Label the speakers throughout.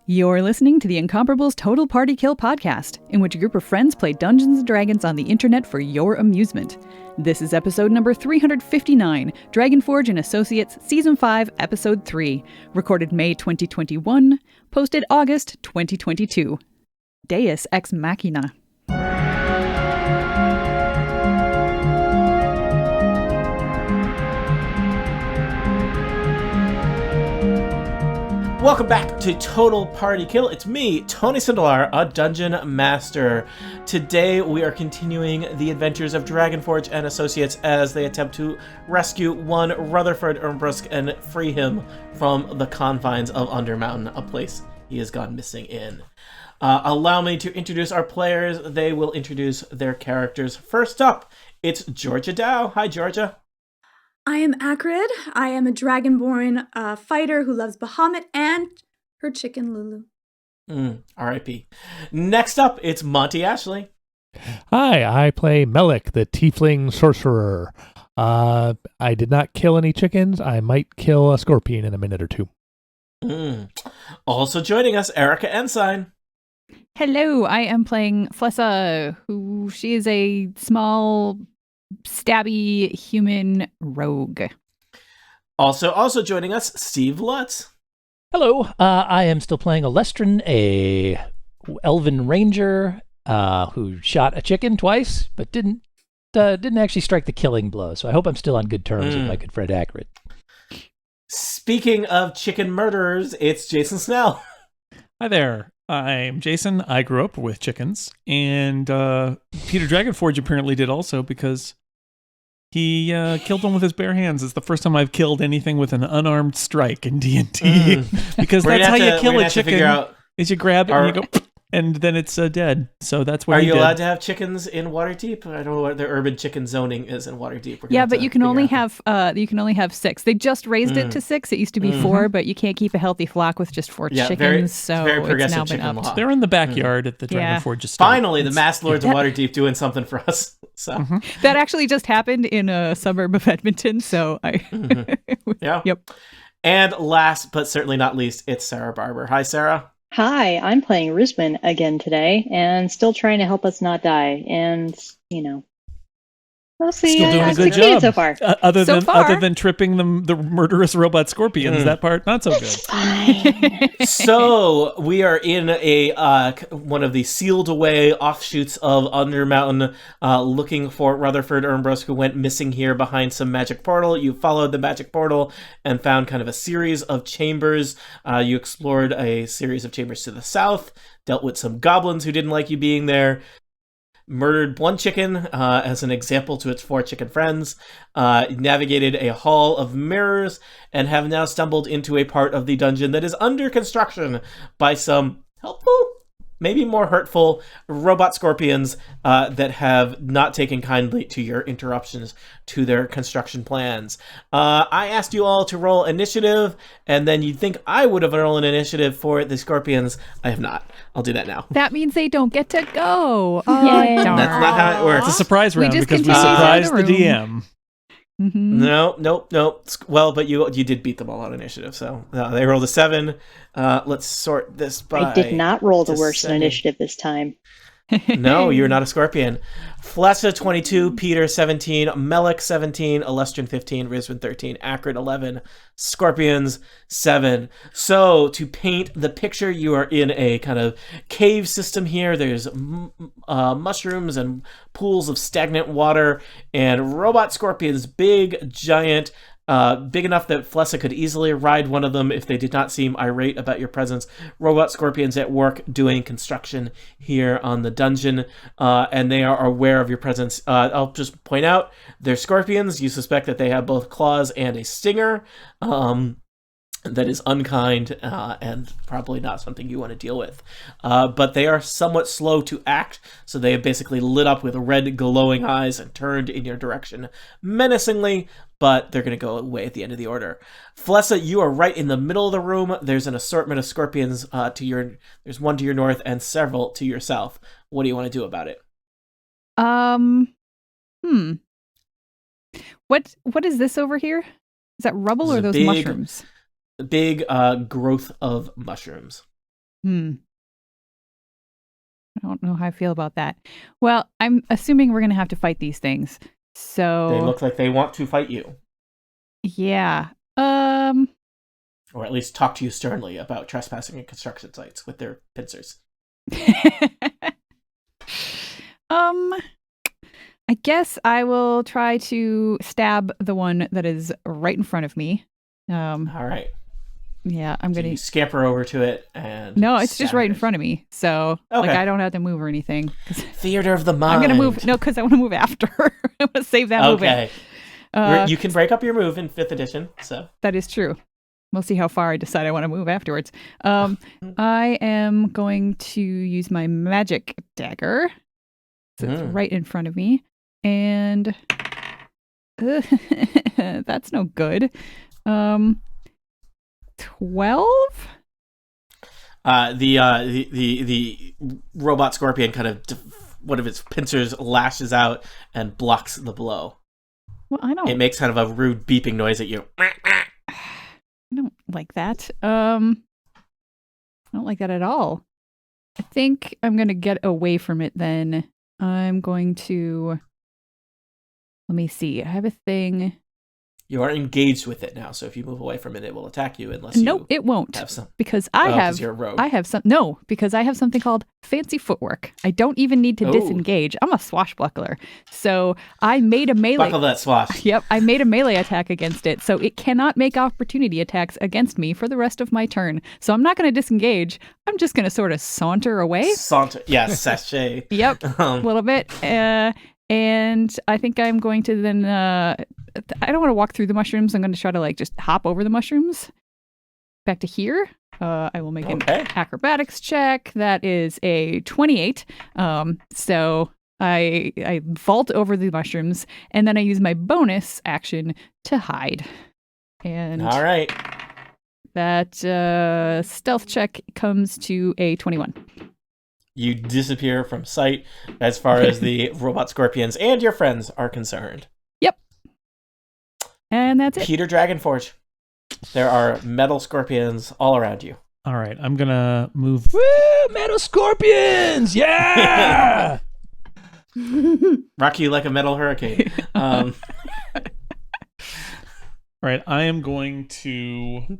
Speaker 1: You're listening to the Incomparables Total Party Kill podcast, in which a group of friends play Dungeons & Dragons on the internet for your amusement. This is episode number 359, Dragonforge and Associates, Season 5, Episode 3, recorded May 2021, posted August 2022. Dais ex Machina.
Speaker 2: Welcome back to Total Party Kill. It's me, Tony Sindelar, a Dungeon Master. Today we are continuing the adventures of Dragonforge and Associates as they attempt to rescue one Rutherford Ermbrusk and free him from the confines of Undermountain, a place he has gone missing in. Allow me to introduce our players. They will introduce their characters. First up, it's Georgia Dow. Hi, Georgia.
Speaker 3: I am Acrid. I am a dragonborn fighter who loves Bahamut and her chicken Lulu.
Speaker 2: R.I.P. Next up, it's Monty Ashley.
Speaker 4: Hi, I play Melik, the tiefling sorcerer. I did not kill any chickens. I might kill a scorpion in a minute or two.
Speaker 2: Also joining us, Erica Ensign.
Speaker 1: Hello, I am playing Flessa, she is a small, stabby human rogue.
Speaker 2: Also joining us, Steve Lutz.
Speaker 5: Hello, I am still playing Olestran, a elven ranger who shot a chicken twice, but didn't actually strike the killing blow. So I hope I'm still on good terms with my good friend Acrid.
Speaker 2: Speaking of chicken murderers, it's Jason Snell.
Speaker 6: Hi there. I'm Jason. I grew up with chickens, and Peter Dragonforge apparently did also because he killed one with his bare hands. It's the first time I've killed anything with an unarmed strike in D&D. Because that's how you kill a chicken. Is you grab it and you go, and then it's dead. So that's what.
Speaker 2: Are you allowed to have chickens in Waterdeep? I don't know what the urban chicken zoning is in Waterdeep.
Speaker 1: Yeah, but you can only have 6. They just raised it to 6. It used to be 4, but you can't keep a healthy flock with just 4 chickens. So it's now been upped.
Speaker 6: They're in the backyard at the Dragonforge estate.
Speaker 2: Finally, the Mass Lords of Waterdeep doing something for us. So
Speaker 1: that actually just happened in a suburb of Edmonton. So
Speaker 2: yeah.
Speaker 1: Yep.
Speaker 2: And last but certainly not least, it's Sarah Barber. Hi, Sarah.
Speaker 7: Hi, I'm playing Rizman again today, and still trying to help us not die. And mostly
Speaker 6: still doing a good job
Speaker 7: so far.
Speaker 6: Other than tripping the murderous robot scorpions, that part not so good.
Speaker 7: It's fine.
Speaker 2: So we are in a one of the sealed away offshoots of Undermountain, looking for Rutherford Ermbrusk, who went missing here behind some magic portal. You followed the magic portal and found kind of a series of chambers. You explored a series of chambers to the south, dealt with some goblins who didn't like you being there, murdered one chicken as an example to its 4 chicken friends, navigated a hall of mirrors, and have now stumbled into a part of the dungeon that is under construction by some helpful, maybe more hurtful robot scorpions that have not taken kindly to your interruptions to their construction plans. I asked you all to roll initiative, and then you'd think I would have rolled an initiative for the scorpions. I have not. I'll do that now.
Speaker 1: That means they don't get to go. Oh,
Speaker 7: Yay.
Speaker 1: darn.
Speaker 2: That's not how it works.
Speaker 6: It's a surprise round because we
Speaker 1: continue
Speaker 6: surprised
Speaker 1: in
Speaker 6: the
Speaker 1: the
Speaker 6: DM.
Speaker 1: Mm-hmm.
Speaker 2: No. Well, but you did beat them all on initiative, so they rolled a 7. Let's sort this by.
Speaker 7: I did not roll the worst in
Speaker 2: descending.
Speaker 7: initiative this time.
Speaker 2: No, you're not a scorpion. Flessa 22, Peter 17, Melik 17, Olestran 15, Rizwan 13, Acrid 11, Scorpions 7. So to paint the picture, you are in a kind of cave system here. There's mushrooms and pools of stagnant water and robot scorpions, big, giant, big enough that Flessa could easily ride one of them if they did not seem irate about your presence. Robot scorpions at work doing construction here on the dungeon, and they are aware of your presence. I'll just point out, they're scorpions. You suspect that they have both claws and a stinger. That is unkind and probably not something you want to deal with. But they are somewhat slow to act, so they have basically lit up with red glowing eyes and turned in your direction menacingly, but they're going to go away at the end of the order. Flessa, you are right in the middle of the room. There's an assortment of scorpions there's one to your north and several to your south. What do you want to do about it?
Speaker 1: What is this over here? Is that rubble or those mushrooms?
Speaker 2: Big growth of mushrooms.
Speaker 1: I don't know how I feel about that. Well, I'm assuming we're going to have to fight these things. So
Speaker 2: They look like they want to fight you.
Speaker 1: Yeah.
Speaker 2: Or at least talk to you sternly about trespassing at construction sites with their pincers.
Speaker 1: I guess I will try to stab the one that is right in front of me.
Speaker 2: All right.
Speaker 1: Yeah, I'm
Speaker 2: So
Speaker 1: going
Speaker 2: you
Speaker 1: to...
Speaker 2: scamper over to it and...
Speaker 1: No, it's just right in
Speaker 2: it.
Speaker 1: front of me. So,
Speaker 2: Okay.
Speaker 1: I don't have to move or anything.
Speaker 2: Theater of the mind.
Speaker 1: I'm going to move... No, because I want to move after. I'm going to save that moving.
Speaker 2: Okay. You can break up your move in 5th edition, so...
Speaker 1: That is true. We'll see how far I decide I want to move afterwards. I am going to use my magic dagger. So it's right in front of me. And that's no good. 12?
Speaker 2: The robot scorpion kind of one of its pincers lashes out and blocks the blow.
Speaker 1: Well, I don't.
Speaker 2: It makes kind of a rude beeping noise at you.
Speaker 1: I don't like that. I don't like that at all. I think I'm going to get away from it then. I'm going to... Let me see. I have a thing...
Speaker 2: You are engaged with it now, so if you move away from it, it will attack you unless you...
Speaker 1: Nope, it won't.
Speaker 2: Have some...
Speaker 1: Because
Speaker 2: you're a rogue.
Speaker 1: I have some... No, because I have something called fancy footwork. I don't even need to disengage. I'm a swashbuckler. So I made a melee...
Speaker 2: Buckle that swash.
Speaker 1: Yep, I made a melee attack against it, so it cannot make opportunity attacks against me for the rest of my turn. So I'm not going to disengage. I'm just going to sort of saunter away.
Speaker 2: Yeah, sachet.
Speaker 1: Yep, a little bit. And I think I'm going to then... I don't want to walk through the mushrooms. I'm going to try to just hop over the mushrooms back to here. I will make an acrobatics check. That is a 28. So I vault over the mushrooms, and then I use my bonus action to hide. And
Speaker 2: all right.
Speaker 1: That stealth check comes to a 21.
Speaker 2: You disappear from sight as far as the robot scorpions and your friends are concerned.
Speaker 1: Yep. And that's it.
Speaker 2: Peter Dragonforge. There are metal scorpions all around you.
Speaker 6: All right, I'm going to move.
Speaker 5: Woo! Metal scorpions! Yeah!
Speaker 2: Rock you like a metal hurricane.
Speaker 6: All right, I am going to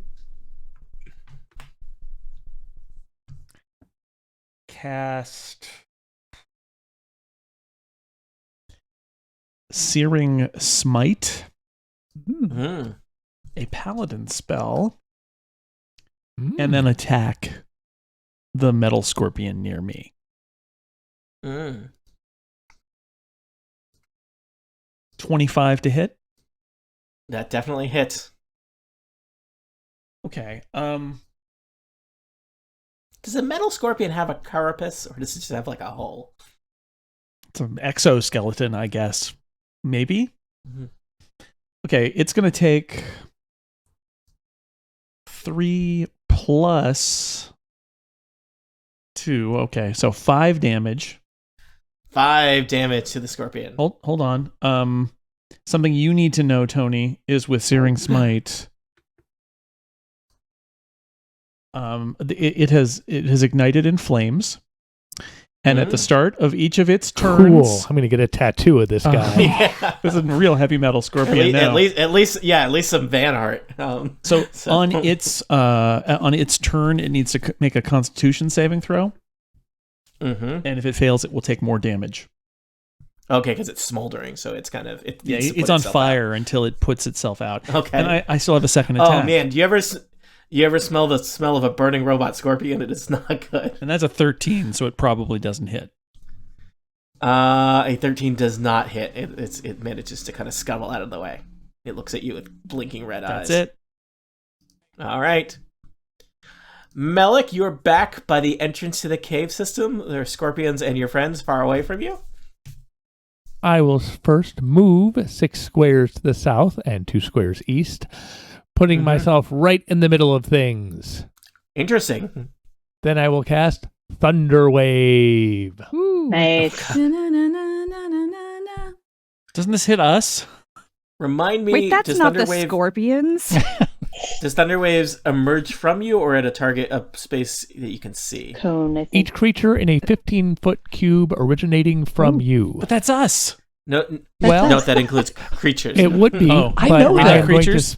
Speaker 6: cast Searing Smite, a paladin spell, and then attack the metal scorpion near me. 25 to hit.
Speaker 2: That definitely hits.
Speaker 6: Okay.
Speaker 2: Does a metal scorpion have a carapace, or does it just have a hole?
Speaker 6: It's an exoskeleton, I guess. Maybe?
Speaker 2: Mm-hmm.
Speaker 6: Okay, it's going to take 3 plus 2. Okay, so 5 damage.
Speaker 2: 5 damage to the scorpion.
Speaker 6: Hold on. Something you need to know, Tony, is with Searing Smite. It has ignited in flames, and at the start of each of its turns,
Speaker 4: cool. I'm gonna get a tattoo of this guy.
Speaker 2: Yeah.
Speaker 6: This is a real heavy metal scorpion now.
Speaker 2: At least some van art.
Speaker 6: So on its turn, it needs to make a Constitution saving throw, and if it fails, it will take more damage.
Speaker 2: Okay, because it's smoldering, so it's kind of
Speaker 6: it's on fire until it puts itself out.
Speaker 2: Okay,
Speaker 6: and I still have a second attack.
Speaker 2: Oh man, do you ever smell the smell of a burning robot scorpion? It is not good.
Speaker 6: And that's a 13, so it probably doesn't hit.
Speaker 2: A 13 does not hit. It manages to kind of scuttle out of the way. It looks at you with blinking red eyes.
Speaker 6: That's it.
Speaker 2: All right. Melik, you're back by the entrance to the cave system. There are scorpions and your friends far away from you.
Speaker 4: I will first move 6 squares to the south and 2 squares east, putting myself right in the middle of things.
Speaker 2: Interesting.
Speaker 4: Then I will cast Thunder Wave.
Speaker 1: Ooh.
Speaker 7: Nice.
Speaker 6: Doesn't this hit us?
Speaker 2: Remind me.
Speaker 1: Wait, that's
Speaker 2: does
Speaker 1: not the
Speaker 2: Thunderwave...
Speaker 1: scorpions.
Speaker 2: Does thunder waves emerge from you or at a target of space that you can see?
Speaker 7: Cone, I think.
Speaker 4: Each creature in a 15-foot cube originating from you.
Speaker 6: But that's us.
Speaker 2: No,
Speaker 4: Well-
Speaker 2: note that includes creatures.
Speaker 4: It would be,
Speaker 6: Oh.
Speaker 5: I
Speaker 4: but
Speaker 5: know
Speaker 4: I
Speaker 5: that.
Speaker 4: am going to
Speaker 6: Creatures.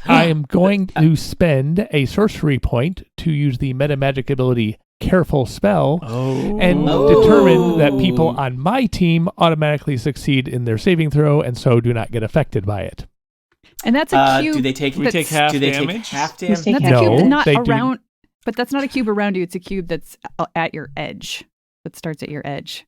Speaker 4: I am going to spend a sorcery point to use the meta magic ability Careful Spell and determine that people on my team automatically succeed in their saving throw and so do not get affected by it.
Speaker 1: And that's a cube.
Speaker 2: do they take?
Speaker 6: Do we take half
Speaker 2: do they
Speaker 6: damage?
Speaker 2: take half
Speaker 7: We
Speaker 2: damage?
Speaker 7: take
Speaker 1: That's a
Speaker 7: half
Speaker 1: cube
Speaker 4: No,
Speaker 1: not
Speaker 4: they do-
Speaker 1: around, but that's not a cube around you. It's a cube that's at your edge. That starts at your edge.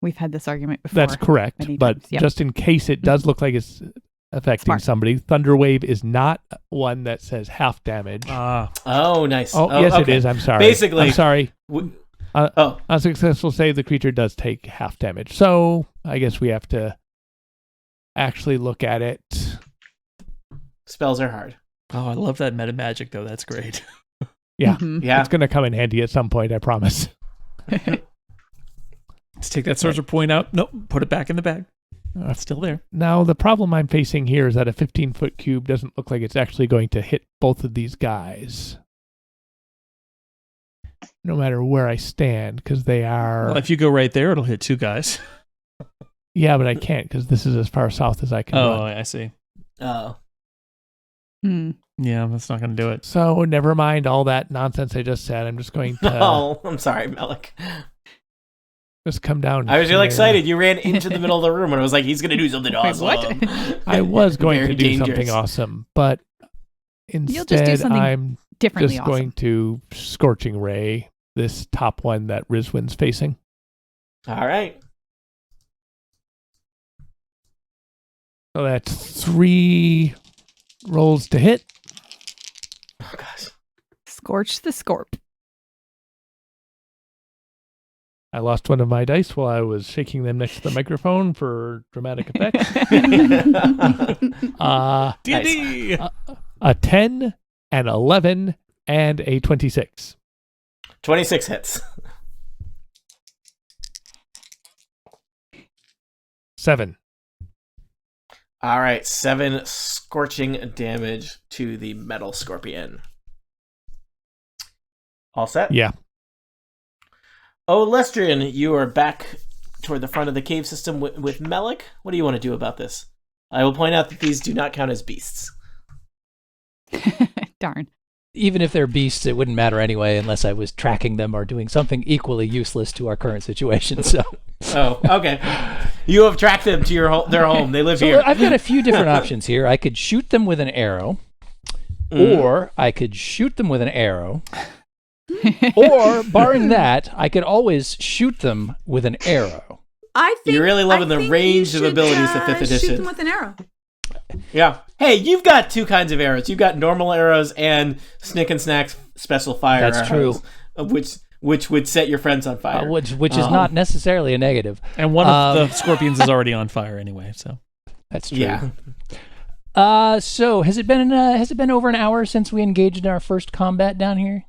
Speaker 1: We've had this argument before.
Speaker 4: That's correct,
Speaker 1: many
Speaker 4: but
Speaker 1: times, yep.
Speaker 4: just in case it does look like it's affecting
Speaker 1: Smart.
Speaker 4: somebody, Thunderwave is not one that says half damage.
Speaker 2: Oh, nice.
Speaker 4: Oh, yes,
Speaker 2: okay.
Speaker 4: it is. I'm sorry.
Speaker 2: Basically-
Speaker 4: I'm sorry.
Speaker 2: Oh,
Speaker 4: Unsuccessful save, the creature does take half damage. So I guess we have to actually look at it.
Speaker 2: spells are hard.
Speaker 6: Oh, I love that meta magic though. That's great.
Speaker 4: Yeah,
Speaker 1: Mhm.
Speaker 2: Yeah.
Speaker 4: it's going to come in handy at some point, I promise.
Speaker 6: Let's take that sorcerer point out. Nope, put it back in the bag. It's still there.
Speaker 4: Now, the problem I'm facing here is that a 15-foot cube doesn't look like it's actually going to hit both of these guys. No matter where I stand, because they are...
Speaker 6: Well, if you go right there, it'll hit two guys.
Speaker 4: Yeah, but I can't, because this is as far south as I can
Speaker 6: Oh,
Speaker 4: run.
Speaker 6: I see.
Speaker 2: Oh.
Speaker 1: Hmm.
Speaker 6: Yeah, that's not going to do it.
Speaker 4: So, never mind all that nonsense I just said. I'm just going to
Speaker 2: Oh, I'm sorry, Malik.
Speaker 4: just come down
Speaker 2: I was really
Speaker 4: here.
Speaker 2: excited. You ran into the middle of the room and I was like, he's going to do something awesome.
Speaker 1: what?
Speaker 4: I was going
Speaker 2: Very
Speaker 4: to do
Speaker 2: dangerous.
Speaker 4: something awesome, but
Speaker 1: You'll just do
Speaker 4: instead
Speaker 1: something
Speaker 4: I'm
Speaker 1: Differently
Speaker 4: just
Speaker 1: awesome.
Speaker 4: going to Scorching Ray this top one that Rizwin's facing.
Speaker 2: All right.
Speaker 4: So that's 3 rolls to hit.
Speaker 2: Oh, gosh.
Speaker 1: Scorch the Scorp.
Speaker 4: I lost one of my dice while I was shaking them next to the microphone for dramatic effect.
Speaker 6: D&D!
Speaker 4: A 10, an 11, and a 26.
Speaker 2: 26 hits.
Speaker 4: 7.
Speaker 2: All right. 7 scorching damage to the metal scorpion. All set?
Speaker 4: Yeah.
Speaker 2: Olestran, you are back toward the front of the cave system with Melik. What do you want to do about this? I will point out that these do not count as beasts.
Speaker 1: Darn.
Speaker 5: Even if they're beasts, it wouldn't matter anyway unless I was tracking them or doing something equally useless to our current situation. So,
Speaker 2: Oh, okay. You have tracked them to their home. They live here.
Speaker 5: I've got a few different options here. I could shoot them with an arrow, or I could shoot them with an arrow, or barring that, I could always shoot them with an arrow.
Speaker 3: I think
Speaker 2: You're really loving
Speaker 3: I
Speaker 2: the
Speaker 3: think
Speaker 2: range
Speaker 3: you
Speaker 2: of abilities
Speaker 3: should,
Speaker 2: of 5th
Speaker 3: Shoot
Speaker 2: edition.
Speaker 3: them with an arrow.
Speaker 2: Yeah. Hey, you've got 2 kinds of arrows. You've got normal arrows and Snick and Snack's special fire
Speaker 5: That's
Speaker 2: arrows.
Speaker 5: true.
Speaker 2: Which would set your friends on fire.
Speaker 5: Which is not necessarily a negative.
Speaker 6: And one of the scorpions is already on fire anyway, so.
Speaker 5: That's true.
Speaker 2: Yeah.
Speaker 5: So has it been over an hour since we engaged in our first combat down here?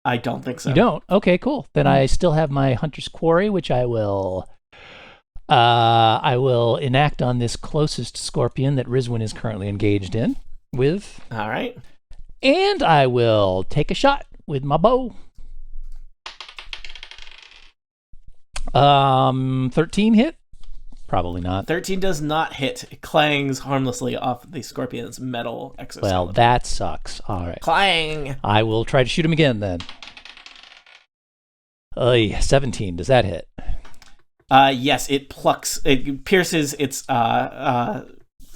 Speaker 2: I don't think so.
Speaker 5: You don't? Okay, cool. Then I still have my Hunter's Quarry, which I will enact on this closest scorpion that Rizwin is currently engaged in with.
Speaker 2: All right.
Speaker 5: And I will take a shot with my bow. 13 hit? Probably not.
Speaker 2: 13 does not hit. It clangs harmlessly off the scorpion's metal exoskeleton.
Speaker 5: Well, that sucks. All right.
Speaker 2: Clang!
Speaker 5: I will try to shoot him again then. 17. Does that hit?
Speaker 2: Yes, it pierces its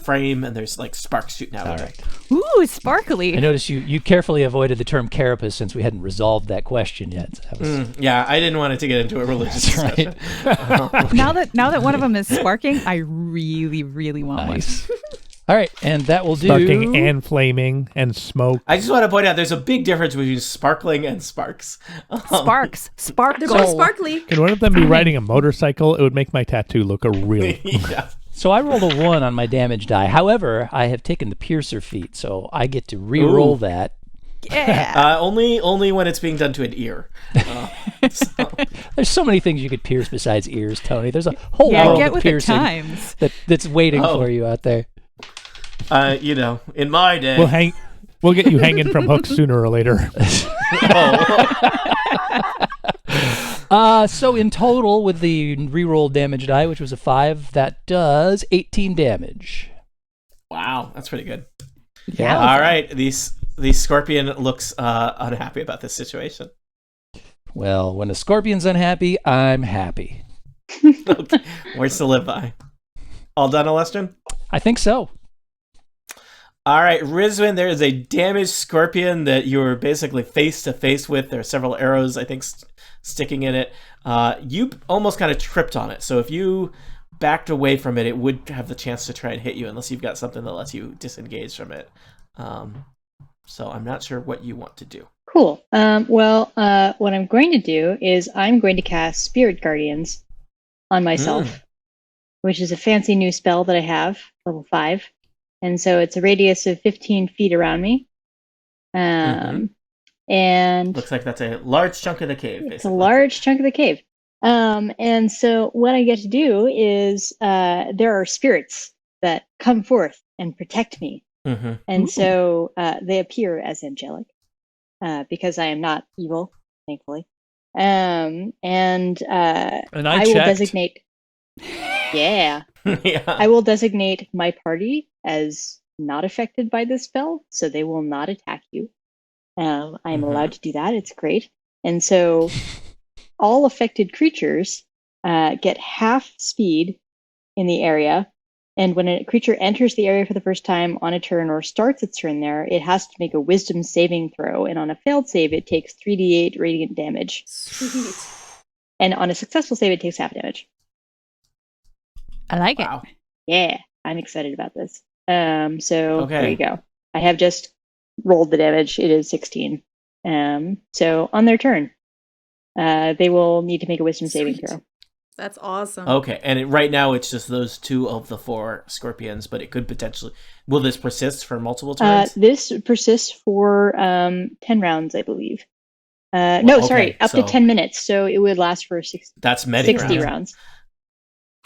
Speaker 2: frame, and there's like sparks shooting out
Speaker 5: All
Speaker 2: of it.
Speaker 5: right.
Speaker 1: Ooh, sparkly.
Speaker 5: I noticed you carefully avoided the term carapace since we hadn't resolved that question yet. That was,
Speaker 2: Yeah, I didn't want it to get into a religious
Speaker 5: That's right.
Speaker 2: discussion.
Speaker 1: Now that one of them is sparking, I really, really want
Speaker 5: nice. All right, and that will do.
Speaker 4: Sparking and flaming and smoke.
Speaker 2: I just want to point out there's a big difference between sparkling and sparks.
Speaker 1: one. Sparks. Sparkle.
Speaker 3: They're both sparkly.
Speaker 4: Can one of them be riding a motorcycle? It would make my tattoo look a real.
Speaker 2: Yeah.
Speaker 5: So I rolled a 1 on my damage die. However, I have taken the piercer feat, so I get to re-roll
Speaker 2: Ooh.
Speaker 5: that.
Speaker 1: Yeah.
Speaker 2: Only when it's being done to an ear.
Speaker 5: There's so many things you could pierce besides ears, Tony. There's a whole
Speaker 1: Yeah,
Speaker 5: world
Speaker 1: get
Speaker 5: of
Speaker 1: with the
Speaker 5: piercing
Speaker 1: times.
Speaker 5: that's waiting
Speaker 2: Oh.
Speaker 5: for you out there.
Speaker 2: In my day.
Speaker 4: We'll hang We'll get you hanging from hooks sooner or later.
Speaker 5: So in total, with the reroll damage die, which was a 5, that does 18 damage.
Speaker 2: Wow, that's pretty good.
Speaker 5: Yeah.
Speaker 2: All right, the scorpion looks unhappy about this situation.
Speaker 5: Well, when a scorpion's unhappy, I'm happy.
Speaker 2: Okay. Words to live by. All done, Olestran?
Speaker 5: I think so.
Speaker 2: All right, Rizwin, there is a damaged scorpion that you're basically face to face with. There are several arrows, I think, sticking in it. You almost kind of tripped on it. So if you backed away from it, it would have the chance to try and hit you, unless you've got something that lets you disengage from it. So I'm not sure what you want to do.
Speaker 7: Cool. What I'm going to do is I'm going to cast Spirit Guardians on myself, which is a fancy new spell that I have, level 5. And so it's a radius of 15 feet around me. And
Speaker 2: looks like that's a large chunk of the cave.
Speaker 7: It's a large chunk of the cave. And so what I get to do is there are spirits that come forth and protect me. And so they appear as angelic because I am not evil, thankfully. And I will designate. Yeah. I will designate my party as not affected by this spell, so they will not attack you. I am allowed to do that. It's great. And so all affected creatures get half speed in the area. And when a creature enters the area for the first time on a turn or starts its turn there, it has to make a wisdom saving throw. And on a failed save, it takes 3d8 radiant damage.
Speaker 3: Sweet.
Speaker 7: And on a successful save, it takes half damage.
Speaker 1: I like it.
Speaker 7: Yeah, I'm excited about this. So
Speaker 2: Okay.
Speaker 7: there you go. I have just rolled the damage. It is 16. So on their turn, they will need to make a wisdom saving
Speaker 3: Sweet.
Speaker 7: throw.
Speaker 3: That's awesome.
Speaker 2: Okay, and right now it's just those 2 of the 4 scorpions, but it could potentially... Will this persist for multiple turns?
Speaker 7: This persists for 10 rounds, I believe. Up to 10 minutes. So it would last for
Speaker 2: That's many
Speaker 7: 60
Speaker 2: rounds.
Speaker 7: rounds.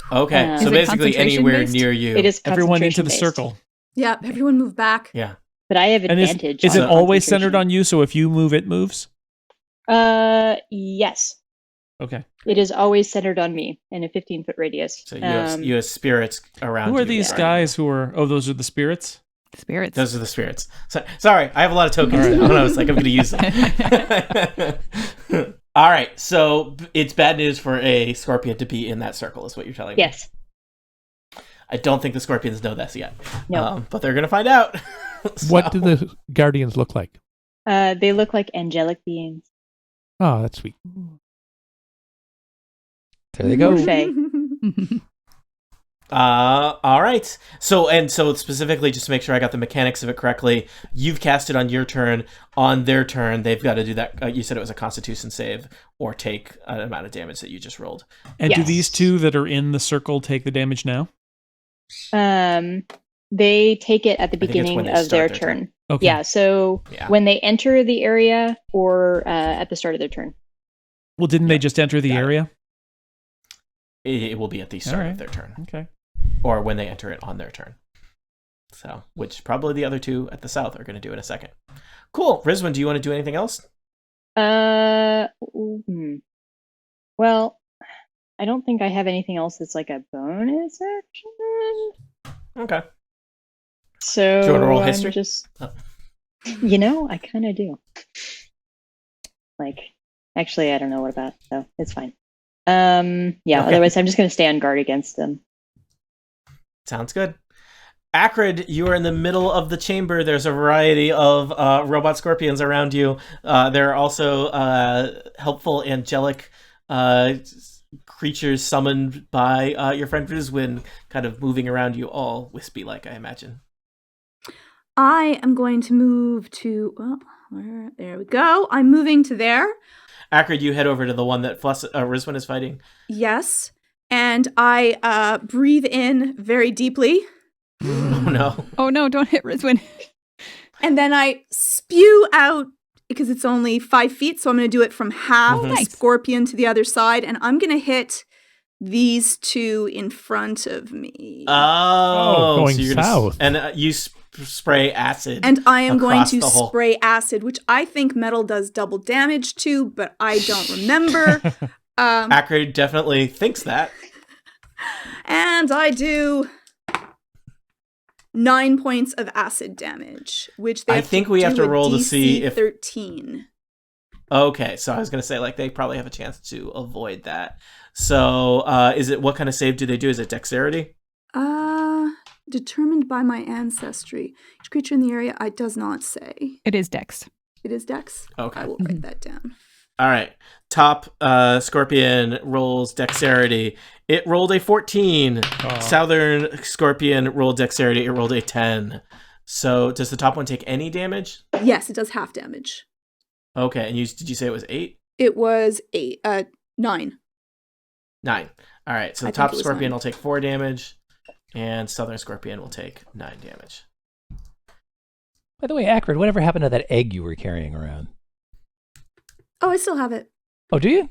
Speaker 2: Okay,
Speaker 3: Is
Speaker 2: so
Speaker 3: it
Speaker 2: basically
Speaker 3: concentration
Speaker 2: anywhere
Speaker 3: based?
Speaker 2: near you.
Speaker 7: It is
Speaker 6: Everyone into the
Speaker 7: concentration-based.
Speaker 6: circle.
Speaker 3: Yeah, everyone move back.
Speaker 2: Yeah.
Speaker 7: But I have
Speaker 6: And
Speaker 7: advantage.
Speaker 6: is it
Speaker 7: on
Speaker 6: always
Speaker 7: concentration.
Speaker 6: centered on you? So if you move, it moves?
Speaker 7: Yes.
Speaker 6: Okay.
Speaker 7: It is always centered on me in a 15-foot radius.
Speaker 2: So you have spirits around you.
Speaker 6: Who are these guys who are... Oh, those are the spirits?
Speaker 1: Spirits.
Speaker 2: Those are the spirits. Sorry, I have a lot of tokens.
Speaker 6: All right.
Speaker 2: And I was like, I'm going to use them. All right, so it's bad news for a scorpion to be in that circle, is what you're telling me.
Speaker 7: Yes.
Speaker 2: I don't think the scorpions know this yet.
Speaker 7: No.
Speaker 2: But they're going to find out.
Speaker 4: What do the guardians look like?
Speaker 7: They look like angelic beings.
Speaker 4: Oh, that's sweet.
Speaker 5: There they go.
Speaker 7: Or fae.
Speaker 2: All right. So specifically, just to make sure I got the mechanics of it correctly, you've cast it on your turn. On their turn, they've got to do that. You said it was a Constitution save or take an amount of damage that you just rolled.
Speaker 6: And do
Speaker 7: Yes.
Speaker 6: these 2 that are in the circle take the damage now?
Speaker 7: They take it at the
Speaker 2: I think it's
Speaker 7: beginning
Speaker 2: when they
Speaker 7: of
Speaker 2: start
Speaker 7: their
Speaker 2: their
Speaker 7: turn.
Speaker 2: turn.
Speaker 6: Okay.
Speaker 7: Yeah, so
Speaker 2: Yeah.
Speaker 7: when they enter the area or at the start of their turn.
Speaker 6: Well, didn't they just enter the
Speaker 2: Got it.
Speaker 6: area?
Speaker 2: It will be at the start
Speaker 6: right.
Speaker 2: of their turn,
Speaker 6: Okay.
Speaker 2: or when they enter it on their turn. So, which probably the other 2 at the south are going to do in a second. Cool. Rizwin, do you want to do anything else?
Speaker 7: Well, I don't think I have anything else that's like a bonus action.
Speaker 2: Okay.
Speaker 7: So
Speaker 2: Do you want to roll
Speaker 7: I'm
Speaker 2: history?
Speaker 7: just,
Speaker 2: Oh.
Speaker 7: I kind of do. Like, actually, I don't know what about, so it's fine.
Speaker 2: Okay.
Speaker 7: Otherwise I'm just going to stay on guard against them.
Speaker 2: Sounds good. Acrid, you are in the middle of the chamber. There's a variety of robot scorpions around you. There are also helpful angelic creatures summoned by your friend Rizwin, kind of moving around you, all wispy-like, I imagine.
Speaker 3: I am going to move to, there we go. I'm moving to there.
Speaker 2: Acrid, you head over to the one that Rizwin is fighting.
Speaker 3: Yes. And I breathe in very deeply.
Speaker 2: Oh, no.
Speaker 1: Oh no, don't hit Rizwin.
Speaker 3: And then I spew out, because it's only 5 feet, so I'm going to do it from half the
Speaker 1: nice.
Speaker 3: scorpion to the other side. And I'm going to hit these 2 in front of me.
Speaker 2: Oh,
Speaker 4: going
Speaker 2: so you're
Speaker 4: south.
Speaker 2: and you spray acid.
Speaker 3: And I am going
Speaker 2: across
Speaker 3: to
Speaker 2: the whole-
Speaker 3: spray acid, which I think metal does double damage to, but I don't remember.
Speaker 2: Acrid definitely thinks that.
Speaker 3: And I do 9 points of acid damage, which they
Speaker 2: I think we have to roll to see if
Speaker 3: 13.
Speaker 2: Okay, so I was gonna say they probably have a chance to avoid that. So is it what kind of save do they do? Is it dexterity?
Speaker 3: Determined by my ancestry. Each creature in the area, it does not say.
Speaker 1: It is Dex.
Speaker 3: It is Dex.
Speaker 2: Okay.
Speaker 3: I will write that down.
Speaker 2: All right. Top Scorpion rolls dexterity. It rolled a 14.
Speaker 6: Oh.
Speaker 2: Southern Scorpion rolled dexterity. It rolled a 10. So does the top one take any damage?
Speaker 3: Yes, it does half damage.
Speaker 2: Okay. And did you say it was 8?
Speaker 3: It was 9.
Speaker 2: 9. All right. So
Speaker 3: I
Speaker 2: the
Speaker 3: think
Speaker 2: top
Speaker 3: it was
Speaker 2: Scorpion
Speaker 3: 9.
Speaker 2: will take 4 damage, and Southern Scorpion will take 9 damage.
Speaker 5: By the way, Acrid, whatever happened to that egg you were carrying around?
Speaker 3: Oh, I still have it.
Speaker 5: Oh, do you?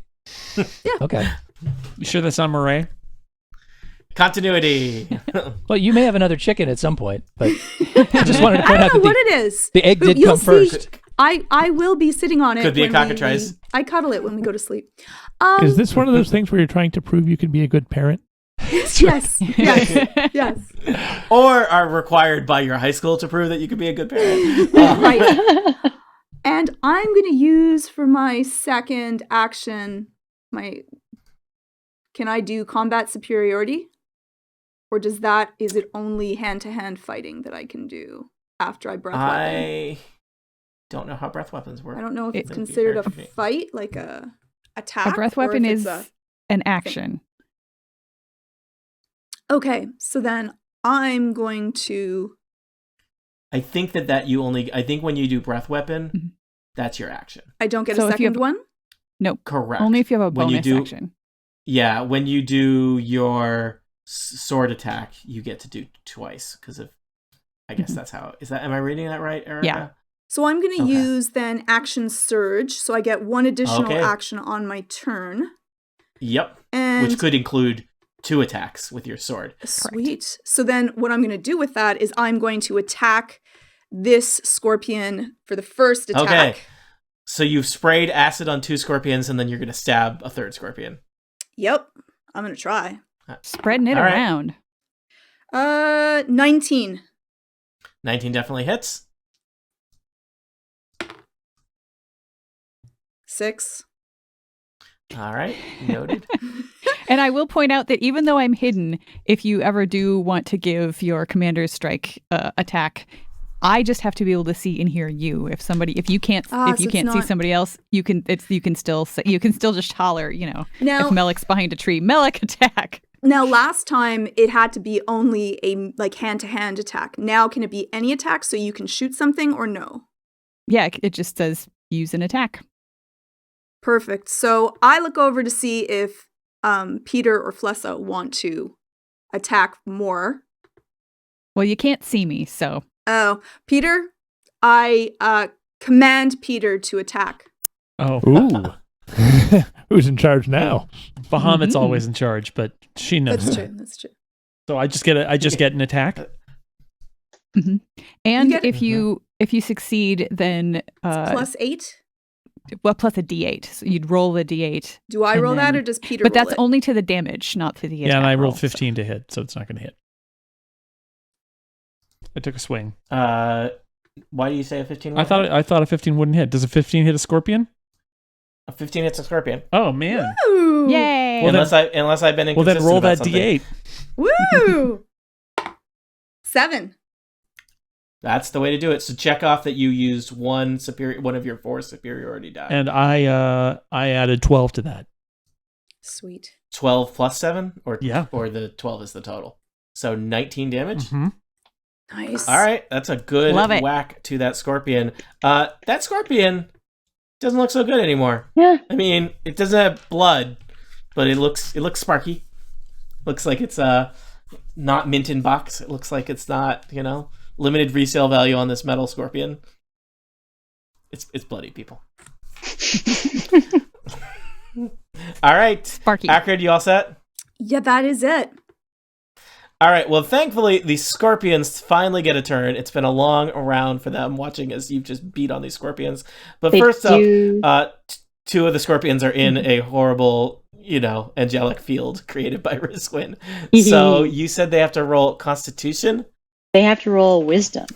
Speaker 3: Yeah.
Speaker 5: Okay.
Speaker 6: You sure that's not Murray?
Speaker 2: Continuity.
Speaker 5: Well, you may have another chicken at some point, but I just wanted to
Speaker 3: I
Speaker 5: point out
Speaker 3: don't know
Speaker 5: that
Speaker 3: what it is.
Speaker 5: the egg
Speaker 3: But
Speaker 5: did
Speaker 3: you'll
Speaker 5: come first.
Speaker 3: see, I will be sitting on it.
Speaker 2: Could be a
Speaker 3: when
Speaker 2: cockatrice.
Speaker 3: I cuddle it when we go to sleep.
Speaker 4: Is this one of those things where you're trying to prove you can be a good parent?
Speaker 3: Yes. Yes.
Speaker 2: Or are required by your high school to prove that you could be a good parent.
Speaker 3: Right. And I'm going to use for my second action can I do combat superiority? Or is it only hand-to-hand fighting that I can do after I breath weapon?
Speaker 2: I don't know how breath weapons work.
Speaker 3: I don't know if it's
Speaker 2: That would be
Speaker 3: considered a
Speaker 2: fair to me.
Speaker 3: fight, like a attack.
Speaker 1: A breath
Speaker 3: or if
Speaker 1: weapon
Speaker 3: it's
Speaker 1: is an action.
Speaker 3: Okay, so then I'm going to...
Speaker 2: I think I think when you do breath weapon,
Speaker 1: Mhm.
Speaker 2: that's your action.
Speaker 3: I don't get
Speaker 1: So
Speaker 3: a
Speaker 1: if you
Speaker 3: second
Speaker 1: have-
Speaker 3: one?
Speaker 1: Nope.
Speaker 2: Correct.
Speaker 1: Only if you have a
Speaker 2: When you
Speaker 1: bonus
Speaker 2: do-
Speaker 1: action.
Speaker 2: Yeah, when you do your sword attack, you get to do twice because of. I guess that's how. Am I reading that right, Erica?
Speaker 1: Yeah.
Speaker 3: So I'm going to
Speaker 2: Okay.
Speaker 3: use then action surge, so I get one additional
Speaker 2: Okay.
Speaker 3: action on my turn.
Speaker 2: Yep.
Speaker 3: And
Speaker 2: Which could include 2 attacks with your sword.
Speaker 3: sweet. So then what I'm going to do with that is I'm going to attack this scorpion for the first attack.
Speaker 2: Okay. So you've sprayed acid on 2 scorpions, and then you're going to stab a 3rd scorpion.
Speaker 3: Yep. I'm going to try.
Speaker 1: Spreading it
Speaker 2: All right.
Speaker 1: around.
Speaker 3: 19.
Speaker 2: 19 definitely hits.
Speaker 3: 6.
Speaker 2: All right. Noted.
Speaker 1: And I will point out that even though I'm hidden, if you ever do want to give your commander's strike attack, I just have to be able to see and hear you. If you can't
Speaker 3: so
Speaker 1: see
Speaker 3: it's
Speaker 1: somebody else, you can still just holler.
Speaker 3: Now,
Speaker 1: if Melik's behind a tree, Melik attack.
Speaker 3: now, last time it had to be only a hand-to-hand attack. Now, can it be any attack so you can shoot something or no?
Speaker 1: Yeah, it just says use an attack.
Speaker 3: Perfect. So I look over to see if Peter or Flessa want to attack more.
Speaker 1: Well, you can't see me, so
Speaker 3: Oh, Peter, I command Peter to attack.
Speaker 6: Oh,
Speaker 4: Ooh. Who's in charge now?
Speaker 6: Bahamut's
Speaker 1: Mhm.
Speaker 6: always in charge, but she knows.
Speaker 3: That's true. That's true.
Speaker 6: So I just get an attack.
Speaker 1: Mhm. And
Speaker 3: You get-
Speaker 1: if you succeed, then
Speaker 3: +8.
Speaker 1: plus a D8. So you'd roll a D8.
Speaker 3: Do I
Speaker 1: and
Speaker 3: roll that
Speaker 1: then-
Speaker 3: or does Peter
Speaker 1: But
Speaker 3: roll
Speaker 1: that's
Speaker 3: it?
Speaker 1: only to the damage, not to the attack.
Speaker 6: Yeah, and I rolled
Speaker 1: roll,
Speaker 6: 15 to hit, so it's not going to hit. I took a swing.
Speaker 2: Why do you say a 15?
Speaker 6: I thought a 15 wouldn't hit. Does a 15 hit a scorpion?
Speaker 2: A 15 hits a scorpion.
Speaker 6: Oh man.
Speaker 3: Woo!
Speaker 1: Yay!
Speaker 6: Well,
Speaker 2: Unless I've been
Speaker 6: Well,
Speaker 2: inconsistent
Speaker 6: then roll
Speaker 2: about
Speaker 6: that
Speaker 2: something.
Speaker 6: D8.
Speaker 3: Woo! 7.
Speaker 2: That's the way to do it. So check off that you used one of your 4 superiority die.
Speaker 6: And I added 12 to that.
Speaker 3: Sweet.
Speaker 2: 12 plus 7, or
Speaker 6: Yeah.
Speaker 2: or the 12 is the total. So 19 damage.
Speaker 6: Mhm.
Speaker 3: Nice.
Speaker 2: All right, that's a good
Speaker 1: Love it.
Speaker 2: whack to that scorpion. That scorpion doesn't look so good anymore.
Speaker 7: Yeah.
Speaker 2: I mean, it doesn't have blood, but it looks sparky. Looks like it's not mint in box. It looks like it's not, limited resale value on this metal scorpion. It's bloody, people. All right.
Speaker 1: Sparky.
Speaker 2: Acrid, you all set?
Speaker 3: Yeah, that is it.
Speaker 2: All right. Well, thankfully, the scorpions finally get a turn. It's been a long round for them, watching as you've just beat on these scorpions. But first up, two of the scorpions are in a horrible, angelic field created by Rizwin. So you said they have to roll Constitution?
Speaker 7: They have to roll Wisdom.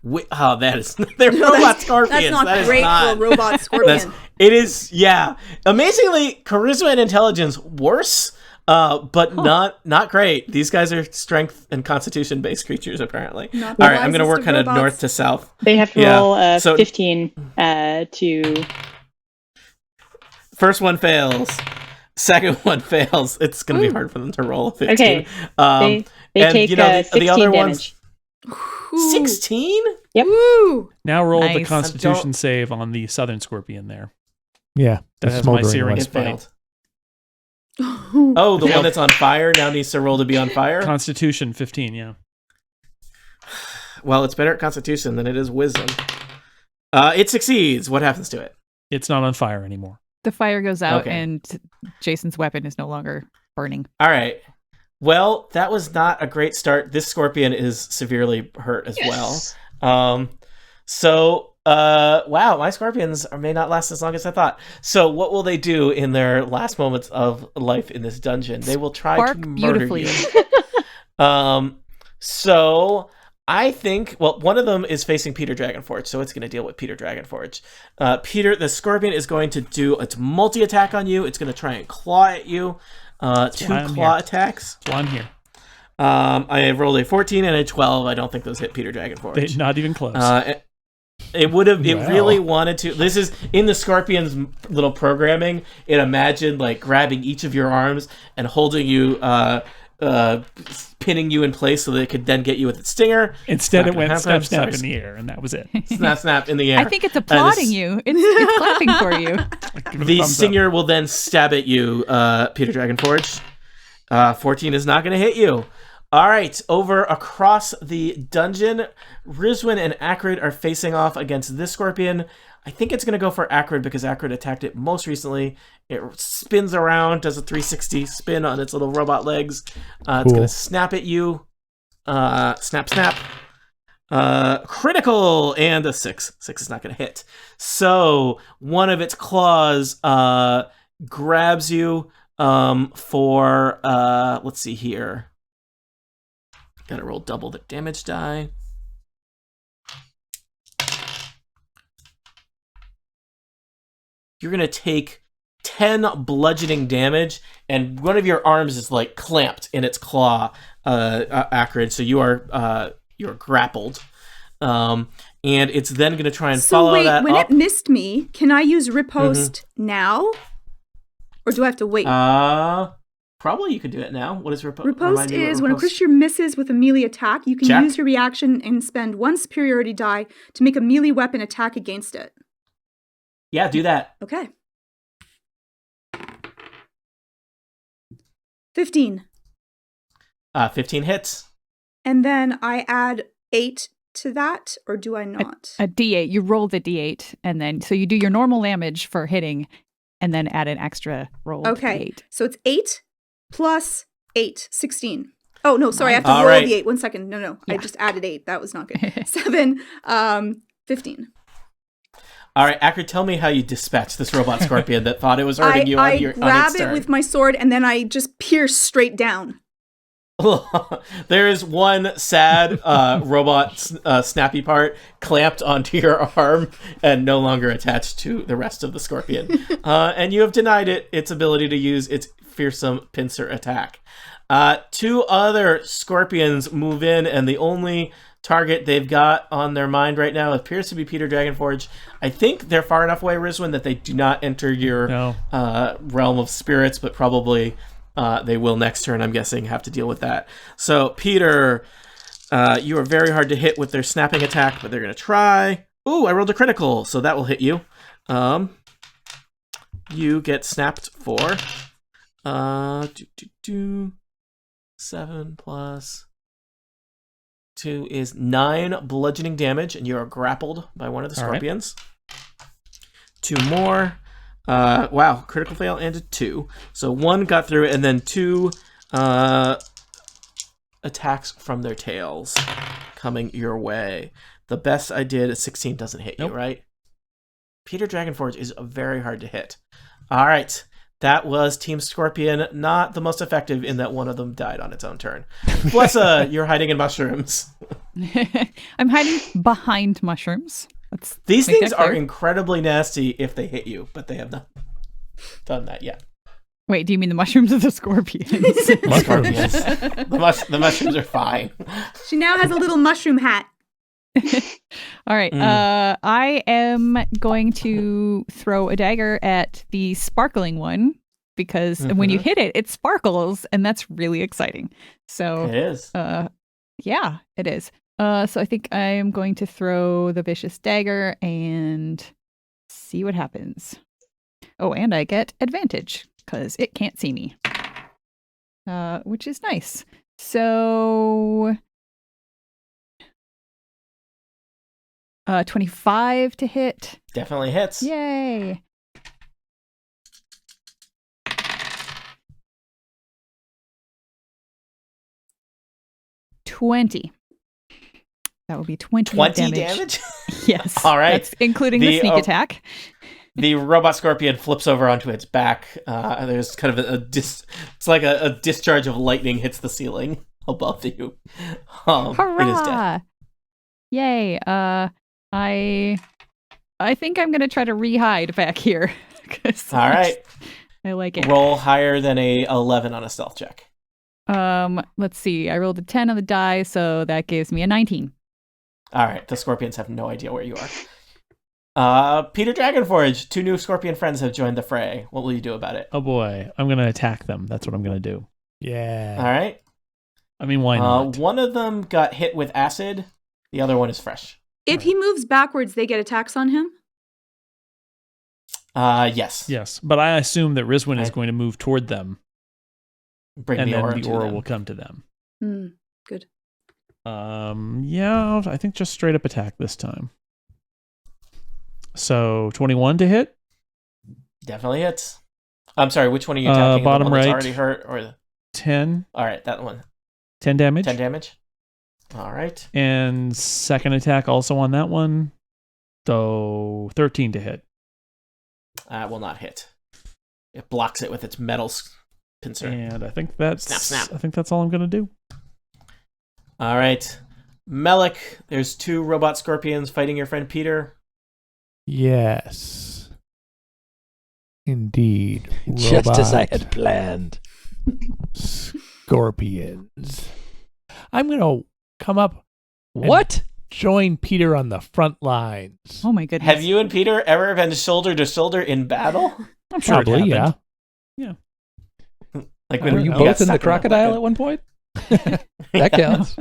Speaker 2: That is... They're robot scorpions.
Speaker 3: That's not great for a robot scorpion.
Speaker 2: It is, yeah. Amazingly, charisma and intelligence worse, but not great. These guys are strength and constitution based creatures, apparently. All right, I'm going to work kind of north to south.
Speaker 7: They have to roll 15 to...
Speaker 2: First one fails. Second one fails. It's going to be hard for them to roll a 15.
Speaker 7: Okay. They take
Speaker 2: the other
Speaker 7: damage.
Speaker 2: 16?
Speaker 7: Yep.
Speaker 3: Woo.
Speaker 6: Now roll the Constitution save on the southern scorpion there.
Speaker 4: Yeah,
Speaker 6: that has my searing
Speaker 2: failed. Oh, the one that's on fire now needs to roll to be on fire?
Speaker 6: Constitution 15, yeah.
Speaker 2: Well, it's better at Constitution than it is Wisdom. It succeeds. What happens to it?
Speaker 6: It's not on fire anymore.
Speaker 1: The fire goes out and Jason's weapon is no longer burning.
Speaker 2: All right. Well, that was not a great start. This scorpion is severely hurt as well. Wow, my scorpions may not last as long as I thought. So what will they do in their last moments of life in this dungeon? They will try to murder you. So I think, one of them is facing Peter Dragonforge, so it's going to deal with Peter Dragonforge. Peter, the scorpion is going to do its multi-attack on you. It's going to try and claw at you. 2 claw attacks.
Speaker 6: That's why I'm here.
Speaker 2: I rolled a 14 and a 12. I don't think those hit Peter Dragonforge.
Speaker 6: Not even close.
Speaker 2: It would have. It really wanted to. This is in the scorpion's little programming. It imagined like grabbing each of your arms and holding you, pinning you in place so that it could then get you with its stinger.
Speaker 6: Instead, it went snap, snap in the air, and that was it.
Speaker 2: Snap, snap in the air.
Speaker 1: I think it's applauding you. It's clapping for you.
Speaker 2: The stinger will then stab at you, Peter Dragonforge. 14 is not going to hit you. All right, over across the dungeon, Rizwin and Acrid are facing off against this scorpion. I think it's going to go for Acrid because Acrid attacked it most recently. It spins around, does a 360 spin on its little robot legs. It's going to snap at you. Snap, snap. Critical and a 6. 6 is not going to hit. So one of its claws grabs you for, let's see here. Gotta roll double the damage die. You're gonna take 10 bludgeoning damage, and one of your arms is like clamped in its claw, Acrid. So you're grappled, and it's then gonna try and follow that up.
Speaker 3: So wait, when it missed me, can I use riposte now, or do I have to wait?
Speaker 2: Probably you could do it now. What is riposte?
Speaker 3: Riposte is when a creature misses with a melee attack, you can use your reaction and spend 1 superiority die to make a melee weapon attack against it.
Speaker 2: Yeah, do that.
Speaker 3: Okay. 15.
Speaker 2: 15 hits.
Speaker 3: And then I add 8 to that, or do I not?
Speaker 1: A D8. You roll the D8, and then so you do your normal damage for hitting, and then add an extra roll.
Speaker 3: Okay,
Speaker 1: D8.
Speaker 3: so it's 8 plus 8, 16. Oh, no, sorry, I have to roll the 8. 1 second. No, yeah. I just added 8. That was not good. 7, 15.
Speaker 2: All right, Acrid, tell me how you dispatch this robot scorpion that thought it was hurting you on your turn. I grab
Speaker 3: it with my sword, and then I just pierce straight down.
Speaker 2: There is one sad robot snappy part clamped onto your arm and no longer attached to the rest of the scorpion. And you have denied it its ability to use its fearsome pincer attack. 2 other scorpions move in, and the only target they've got on their mind right now appears to be Peter Dragonforge. I think they're far enough away, Rizwin, that they do not enter your realm of spirits, but probably they will next turn, I'm guessing, have to deal with that. So, Peter, you are very hard to hit with their snapping attack, but they're going to try. Ooh, I rolled a critical, so that will hit you. You get snapped for 7 plus 2 is 9 bludgeoning damage, and you are grappled by one of the scorpions. Right. 2 more. Wow, critical fail and a 2. So 1 got through it, and then 2 attacks from their tails coming your way. The best I did, 16 doesn't hit you, right? Peter Dragonforge is very hard to hit. All right. That was Team Scorpion, not the most effective in that one of them died on its own turn. Blessa, you're hiding in mushrooms.
Speaker 1: I'm hiding behind mushrooms.
Speaker 2: These things are incredibly nasty if they hit you, but they have not done that yet.
Speaker 1: Wait, do you mean the mushrooms or the scorpions?
Speaker 2: Scorpions. The mushrooms are fine.
Speaker 3: She now has a little mushroom hat.
Speaker 1: All right. I am going to throw a dagger at the sparkling one because when you hit it, it sparkles, and that's really exciting. So
Speaker 2: it is.
Speaker 1: Yeah, it is. So I think I am going to throw the vicious dagger and see what happens. Oh, and I get advantage because it can't see me, which is nice. So 25 to hit.
Speaker 2: Definitely hits.
Speaker 1: Yay. $20. That would be 20
Speaker 2: damage?
Speaker 1: Yes.
Speaker 2: All right.
Speaker 1: That's including the sneak attack.
Speaker 2: The robot scorpion flips over onto its back. There's kind of it's like a discharge of lightning hits the ceiling above you.
Speaker 1: Hurrah!
Speaker 2: It is dead.
Speaker 1: Yay. I think I'm going to try to re-hide back here.
Speaker 2: All right.
Speaker 1: I like it.
Speaker 2: Roll higher than a 11 on a stealth check.
Speaker 1: Let's see. I rolled a 10 on the die, so that gives me a 19.
Speaker 2: All right. The scorpions have no idea where you are. Peter Dragonforge, 2 new scorpion friends have joined the fray. What will you do about it?
Speaker 6: Oh boy, I'm going to attack them. That's what I'm going to do.
Speaker 4: Yeah.
Speaker 2: All right.
Speaker 6: I mean, why not?
Speaker 2: One of them got hit with acid. The other one is fresh.
Speaker 3: If he moves backwards, they get attacks on him?
Speaker 2: Yes.
Speaker 6: Yes, but I assume that Rizwin is going to move toward them.
Speaker 2: Bring the aura
Speaker 6: the aura will come to them.
Speaker 3: Good.
Speaker 6: Yeah, I think just straight up attack this time. So 21 to hit?
Speaker 2: Definitely hits. I'm sorry, which one are you attacking?
Speaker 6: Bottom
Speaker 2: the one that's
Speaker 6: right.
Speaker 2: already hurt or
Speaker 6: 10.
Speaker 2: All right, that one.
Speaker 6: 10 damage.
Speaker 2: 10 damage. All right.
Speaker 6: And second attack also on that one. So 13 to hit.
Speaker 2: Will not hit. It blocks it with its metal pincer.
Speaker 6: And I think that's
Speaker 2: snap.
Speaker 6: I think that's all I'm going to do.
Speaker 2: All right. Melik, there's 2 robot scorpions fighting your friend Peter.
Speaker 4: Yes. Indeed.
Speaker 5: Just as I had planned.
Speaker 4: Scorpions. I'm going to come up.
Speaker 5: What?
Speaker 4: Join Peter on the front lines.
Speaker 1: Oh my goodness.
Speaker 2: Have you and Peter ever been shoulder to shoulder in battle?
Speaker 6: I'm sure
Speaker 4: Probably,
Speaker 6: it
Speaker 4: yeah.
Speaker 6: happened. Yeah.
Speaker 2: Like
Speaker 5: Were
Speaker 2: when
Speaker 5: you
Speaker 2: got
Speaker 5: both in
Speaker 2: stuck
Speaker 5: the crocodile at one point? That counts.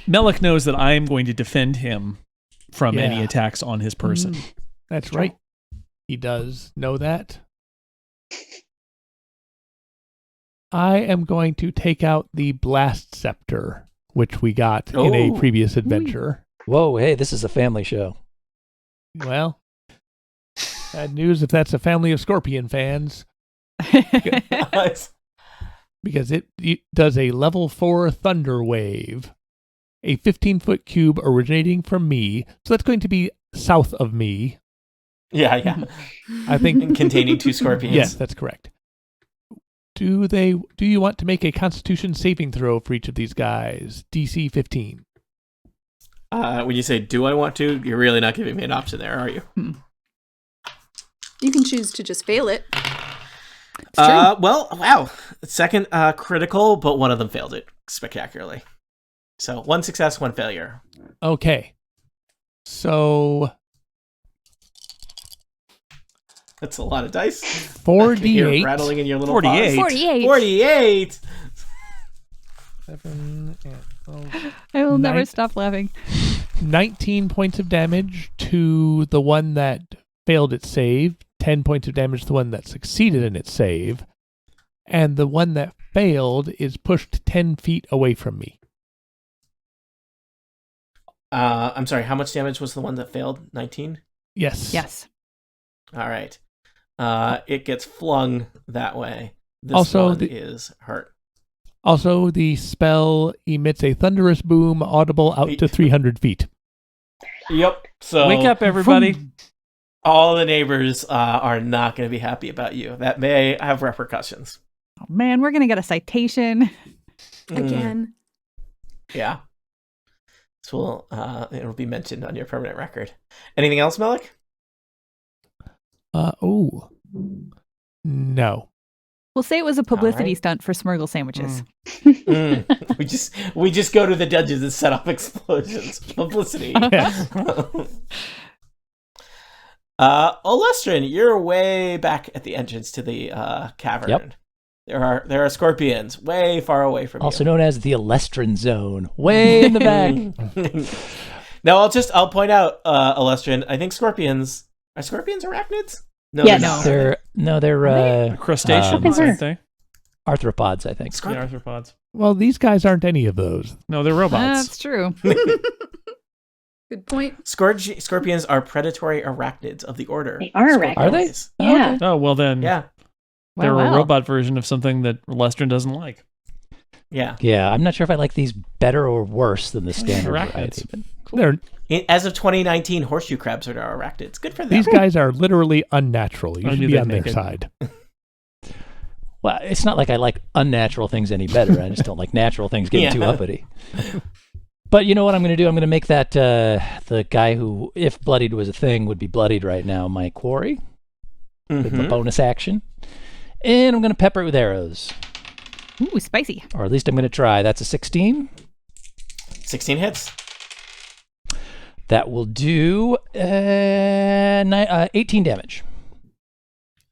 Speaker 6: Melik knows that I am going to defend him from
Speaker 4: Yeah.
Speaker 6: any attacks on his person.
Speaker 4: That's right. He does know that. I am going to take out the blast scepter, which we got in a previous adventure.
Speaker 5: Whoa, hey, this is a family show.
Speaker 4: Well, bad news if that's a family of Scorpion fans, because it does a level 4 thunder wave, a 15-foot cube originating from me. So that's going to be south of me.
Speaker 2: Yeah.
Speaker 4: I think
Speaker 2: And containing 2 scorpions.
Speaker 4: Yes, that's correct. Do you want to make a Constitution saving throw for each of these guys? DC 15.
Speaker 2: When you say, do I want to, you're really not giving me an option there, are you?
Speaker 3: You can choose to just fail it.
Speaker 2: Well, wow. Second critical, but one of them failed it spectacularly. So 1 success, 1 failure.
Speaker 4: Okay. So
Speaker 2: That's a lot of dice.
Speaker 4: 4d8.
Speaker 2: Rattling in your little
Speaker 6: 48.
Speaker 2: paws. 48.
Speaker 4: 7 and 12.
Speaker 1: I will never
Speaker 4: Nine-
Speaker 1: stop laughing.
Speaker 4: 19 points of damage to the one that failed its save, 10 points of damage to the one that succeeded in its save, and the one that failed is pushed 10 feet away from me.
Speaker 2: I'm sorry, how much damage was the one that failed? 19?
Speaker 4: Yes.
Speaker 1: Yes.
Speaker 2: All right. It gets flung that way. This
Speaker 4: Also,
Speaker 2: one is hurt.
Speaker 4: Also, the spell emits a thunderous boom audible out to 300 feet.
Speaker 2: Yep. So
Speaker 6: Wake up, everybody.
Speaker 2: all the neighbors are not going to be happy about you. That may have repercussions.
Speaker 1: Oh, man, we're going to get a citation.
Speaker 3: Again.
Speaker 2: Yeah. So it'll be mentioned on your permanent record. Anything else, Melik?
Speaker 4: No.
Speaker 1: We'll say it was a publicity
Speaker 2: right.
Speaker 1: stunt for Smurgle sandwiches.
Speaker 2: We just go to the dungeons and set off explosions. Publicity. Olestran, you're way back at the entrance to the cavern.
Speaker 5: Yep.
Speaker 2: There are scorpions way far away from
Speaker 5: Also
Speaker 2: you.
Speaker 5: known as the Olestran zone, way in the back.
Speaker 2: Now I'll point out, Olestran, I think scorpions are arachnids? No,
Speaker 7: Yes.
Speaker 2: they're not.
Speaker 6: They're crustaceans, aren't they?
Speaker 5: Arthropods, I think.
Speaker 6: The arthropods.
Speaker 4: Well, these guys aren't any of those.
Speaker 6: No, they're robots.
Speaker 1: That's true.
Speaker 3: Good point.
Speaker 2: Scorpions are predatory arachnids of the order.
Speaker 7: They are arachnids.
Speaker 5: Are they?
Speaker 7: Yeah.
Speaker 6: Oh, well then.
Speaker 2: Yeah.
Speaker 6: They're
Speaker 1: Wow.
Speaker 6: a robot version of something that Olestran doesn't like.
Speaker 2: Yeah.
Speaker 5: Yeah, I'm not sure if I like these better or worse than the standard
Speaker 6: Arachnids.
Speaker 5: variety. But
Speaker 4: They're
Speaker 2: As of 2019, horseshoe crabs are arachnids. Good for them.
Speaker 4: These guys are literally unnatural. You
Speaker 6: I
Speaker 4: should
Speaker 6: knew
Speaker 4: be
Speaker 6: they'd
Speaker 4: on their
Speaker 6: make it.
Speaker 4: side.
Speaker 5: well, it's not like I like unnatural things any better. I just don't like natural things getting too
Speaker 2: Yeah.
Speaker 5: uppity. But you know what I'm going to do? I'm going to make that the guy who, if bloodied was a thing, would be bloodied right now, my quarry, with the bonus action. And I'm going to pepper it with arrows.
Speaker 1: Ooh, spicy.
Speaker 5: Or at least I'm going to try. That's a 16.
Speaker 2: 16 hits.
Speaker 5: That will do 18 damage.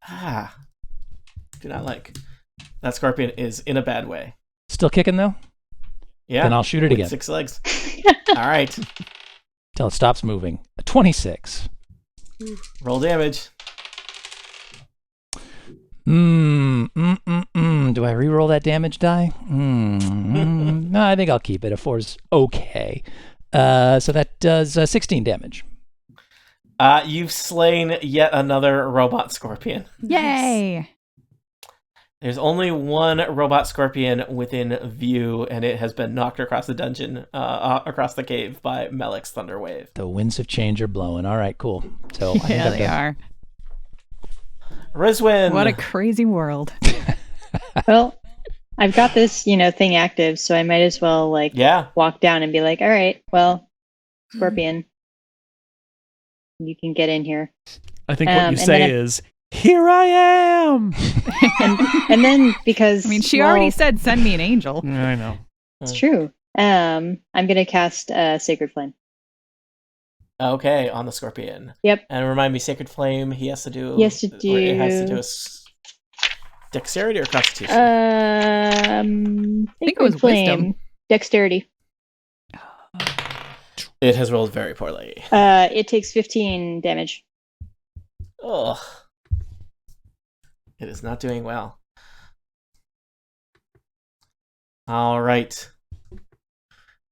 Speaker 2: Do not like. That scorpion is in a bad way.
Speaker 5: Still kicking, though?
Speaker 2: Yeah.
Speaker 5: Then I'll shoot it
Speaker 2: with
Speaker 5: again.
Speaker 2: 6 legs. All right.
Speaker 5: Till it stops moving. A 26.
Speaker 2: Roll damage.
Speaker 5: Do I re-roll that damage die? No, I think I'll keep it. A 4's okay. So that does 16 damage.
Speaker 2: You've slain yet another robot scorpion.
Speaker 1: Yay!
Speaker 2: There's only one robot scorpion within view, and it has been knocked across the dungeon, across the cave by Melik's Thunder Wave.
Speaker 5: The winds of change are blowing. All right, cool. So I think
Speaker 1: Yeah,
Speaker 5: I'm
Speaker 1: they
Speaker 5: done.
Speaker 1: are.
Speaker 2: Rizwin.
Speaker 1: What a crazy world.
Speaker 7: Well, I've got this, thing active, so I might as well walk down and be like, all right, well, Scorpion, you can get in here.
Speaker 6: I think what you
Speaker 7: and
Speaker 6: say
Speaker 7: then
Speaker 6: is, here I am!
Speaker 7: And then because
Speaker 1: She already said, send me an angel.
Speaker 6: I know.
Speaker 7: it's true. I'm gonna cast Sacred Flame.
Speaker 2: Okay, on the scorpion.
Speaker 7: Yep.
Speaker 2: And remind me, Sacred Flame, it has to do a dexterity or constitution?
Speaker 1: I think it was
Speaker 7: Sacred Flame.
Speaker 1: wisdom.
Speaker 7: Dexterity.
Speaker 2: It has rolled very poorly.
Speaker 7: It takes 15 damage.
Speaker 2: Ugh. It is not doing well. All right.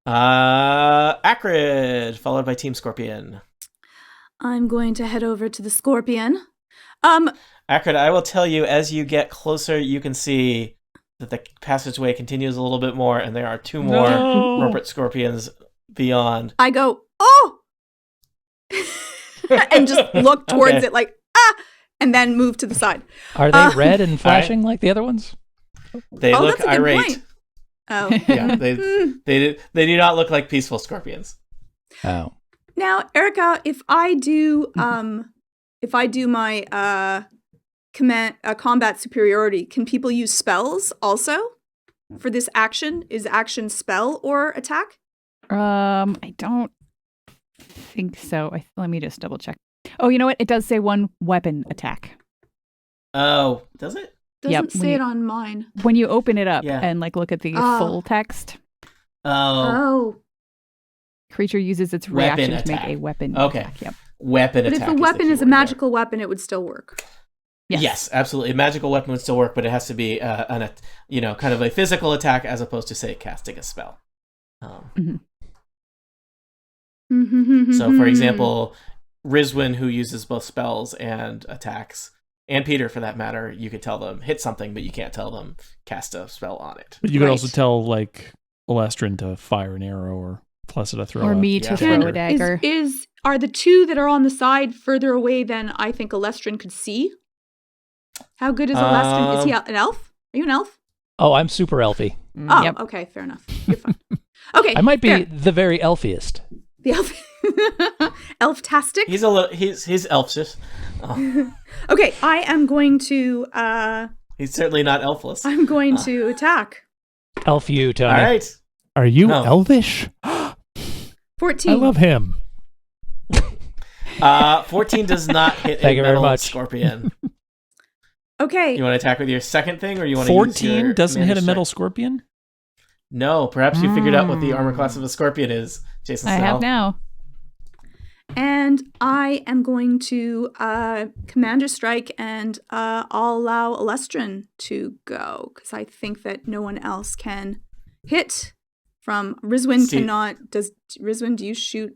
Speaker 2: Acrid, followed by Team Scorpion.
Speaker 3: I'm going to head over to the scorpion.
Speaker 2: Acrid, I will tell you, as you get closer, you can see that the passageway continues a little bit more, and there are 2 more robot scorpions beyond.
Speaker 3: I go, oh! and just look towards it like, and then move to the side.
Speaker 5: Are they red and flashing like the other ones?
Speaker 2: They look
Speaker 3: that's a good
Speaker 2: irate.
Speaker 3: point. Oh.
Speaker 2: Yeah, they do not look like peaceful scorpions.
Speaker 5: Oh.
Speaker 3: Now, Erica, if I do my combat superiority, can people use spells also for this action? Is action spell or attack?
Speaker 1: I don't think so. Let me just double check. Oh, you know what? It does say 1 weapon attack.
Speaker 2: Oh, does it?
Speaker 3: Doesn't
Speaker 1: Yep,
Speaker 3: say it on mine.
Speaker 1: When you open it up
Speaker 2: Yeah.
Speaker 1: and look at the full text,
Speaker 2: Oh,
Speaker 1: creature uses its
Speaker 2: Weapon
Speaker 1: reaction to make
Speaker 2: attack.
Speaker 1: a weapon
Speaker 2: Okay.
Speaker 1: attack. Yep.
Speaker 2: weapon
Speaker 3: But
Speaker 2: attack.
Speaker 3: if the weapon
Speaker 2: the
Speaker 3: is a
Speaker 2: keyword
Speaker 3: magical weapon, it would still work.
Speaker 1: Yes.
Speaker 2: Yes, absolutely. A magical weapon would still work, but it has to be kind of a physical attack as opposed to, say, casting a spell. So, for example, Rizwin, who uses both spells and attacks, and Peter for that matter, you could tell them hit something, but you can't tell them cast a spell on it.
Speaker 6: But you could also tell like Olestran to fire an arrow or Plessa to throw
Speaker 1: or me to throw a dagger.
Speaker 3: Are the two that are on the side further away than I think Olestran could see? How good is Olestran? Is he an elf? Are you an elf?
Speaker 5: Oh, I'm super elfy.
Speaker 3: Oh,
Speaker 1: Yep.
Speaker 3: okay, fair enough. You're fine. Okay,
Speaker 5: I might be
Speaker 3: fair.
Speaker 5: the very elfiest.
Speaker 3: The elf, elf-tastic.
Speaker 2: He's elfsish. Oh.
Speaker 3: Okay, I am going to.
Speaker 2: He's certainly not elfless.
Speaker 3: I'm going to attack.
Speaker 5: Elf you, Tony.
Speaker 2: All right.
Speaker 4: Are you
Speaker 2: No.
Speaker 4: elvish?
Speaker 3: 14.
Speaker 4: I love him.
Speaker 2: 14 does not hit
Speaker 5: Thank
Speaker 2: a
Speaker 5: you very
Speaker 2: metal
Speaker 5: much.
Speaker 2: scorpion.
Speaker 3: Okay.
Speaker 2: You want to attack with your second thing, or you want to use
Speaker 6: 14
Speaker 2: your
Speaker 6: doesn't hit a
Speaker 2: command
Speaker 6: metal
Speaker 2: strike?
Speaker 6: scorpion?
Speaker 2: No, perhaps you figured out what the armor class of a scorpion is, Jason.
Speaker 1: I
Speaker 2: Snell.
Speaker 1: have now.
Speaker 3: And I am going to Commander Strike, and I'll allow Olestran to go because I think that no one else can hit from Rizwin.
Speaker 2: See-
Speaker 3: Cannot. Does Rizwin? Do you shoot?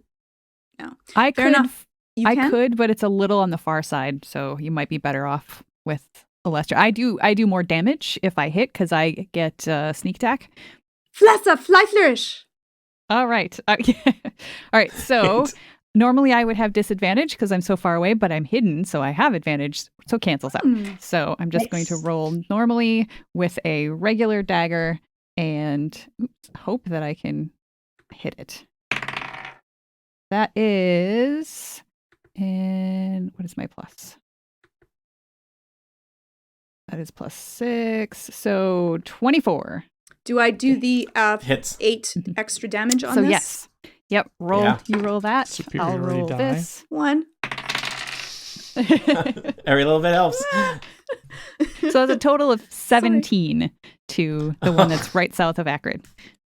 Speaker 3: No.
Speaker 1: I
Speaker 3: Fair
Speaker 1: could.
Speaker 3: enough. You
Speaker 1: I
Speaker 3: can?
Speaker 1: could, but it's a little on the far side, so you might be better off with Olestran. I do more damage if I hit because I get sneak attack.
Speaker 3: Flessa, fly flourish.
Speaker 1: All right. All right. So normally I would have disadvantage because I'm so far away, but I'm hidden, so I have advantage. So it cancels out. So I'm just going to
Speaker 7: Nice.
Speaker 1: roll normally with a regular dagger and hope that I can hit it. That is, and what is my plus? That is +6, so 24.
Speaker 3: Do I do the
Speaker 2: Hits.
Speaker 3: 8 extra damage on
Speaker 1: So
Speaker 3: this?
Speaker 1: yes. Yep, roll.
Speaker 2: Yeah.
Speaker 1: You roll that. I'll
Speaker 6: Superiority
Speaker 1: roll
Speaker 6: die.
Speaker 1: this.
Speaker 3: 1.
Speaker 2: Every little bit helps.
Speaker 1: So it's a total of 17 to the one that's right south of Akron.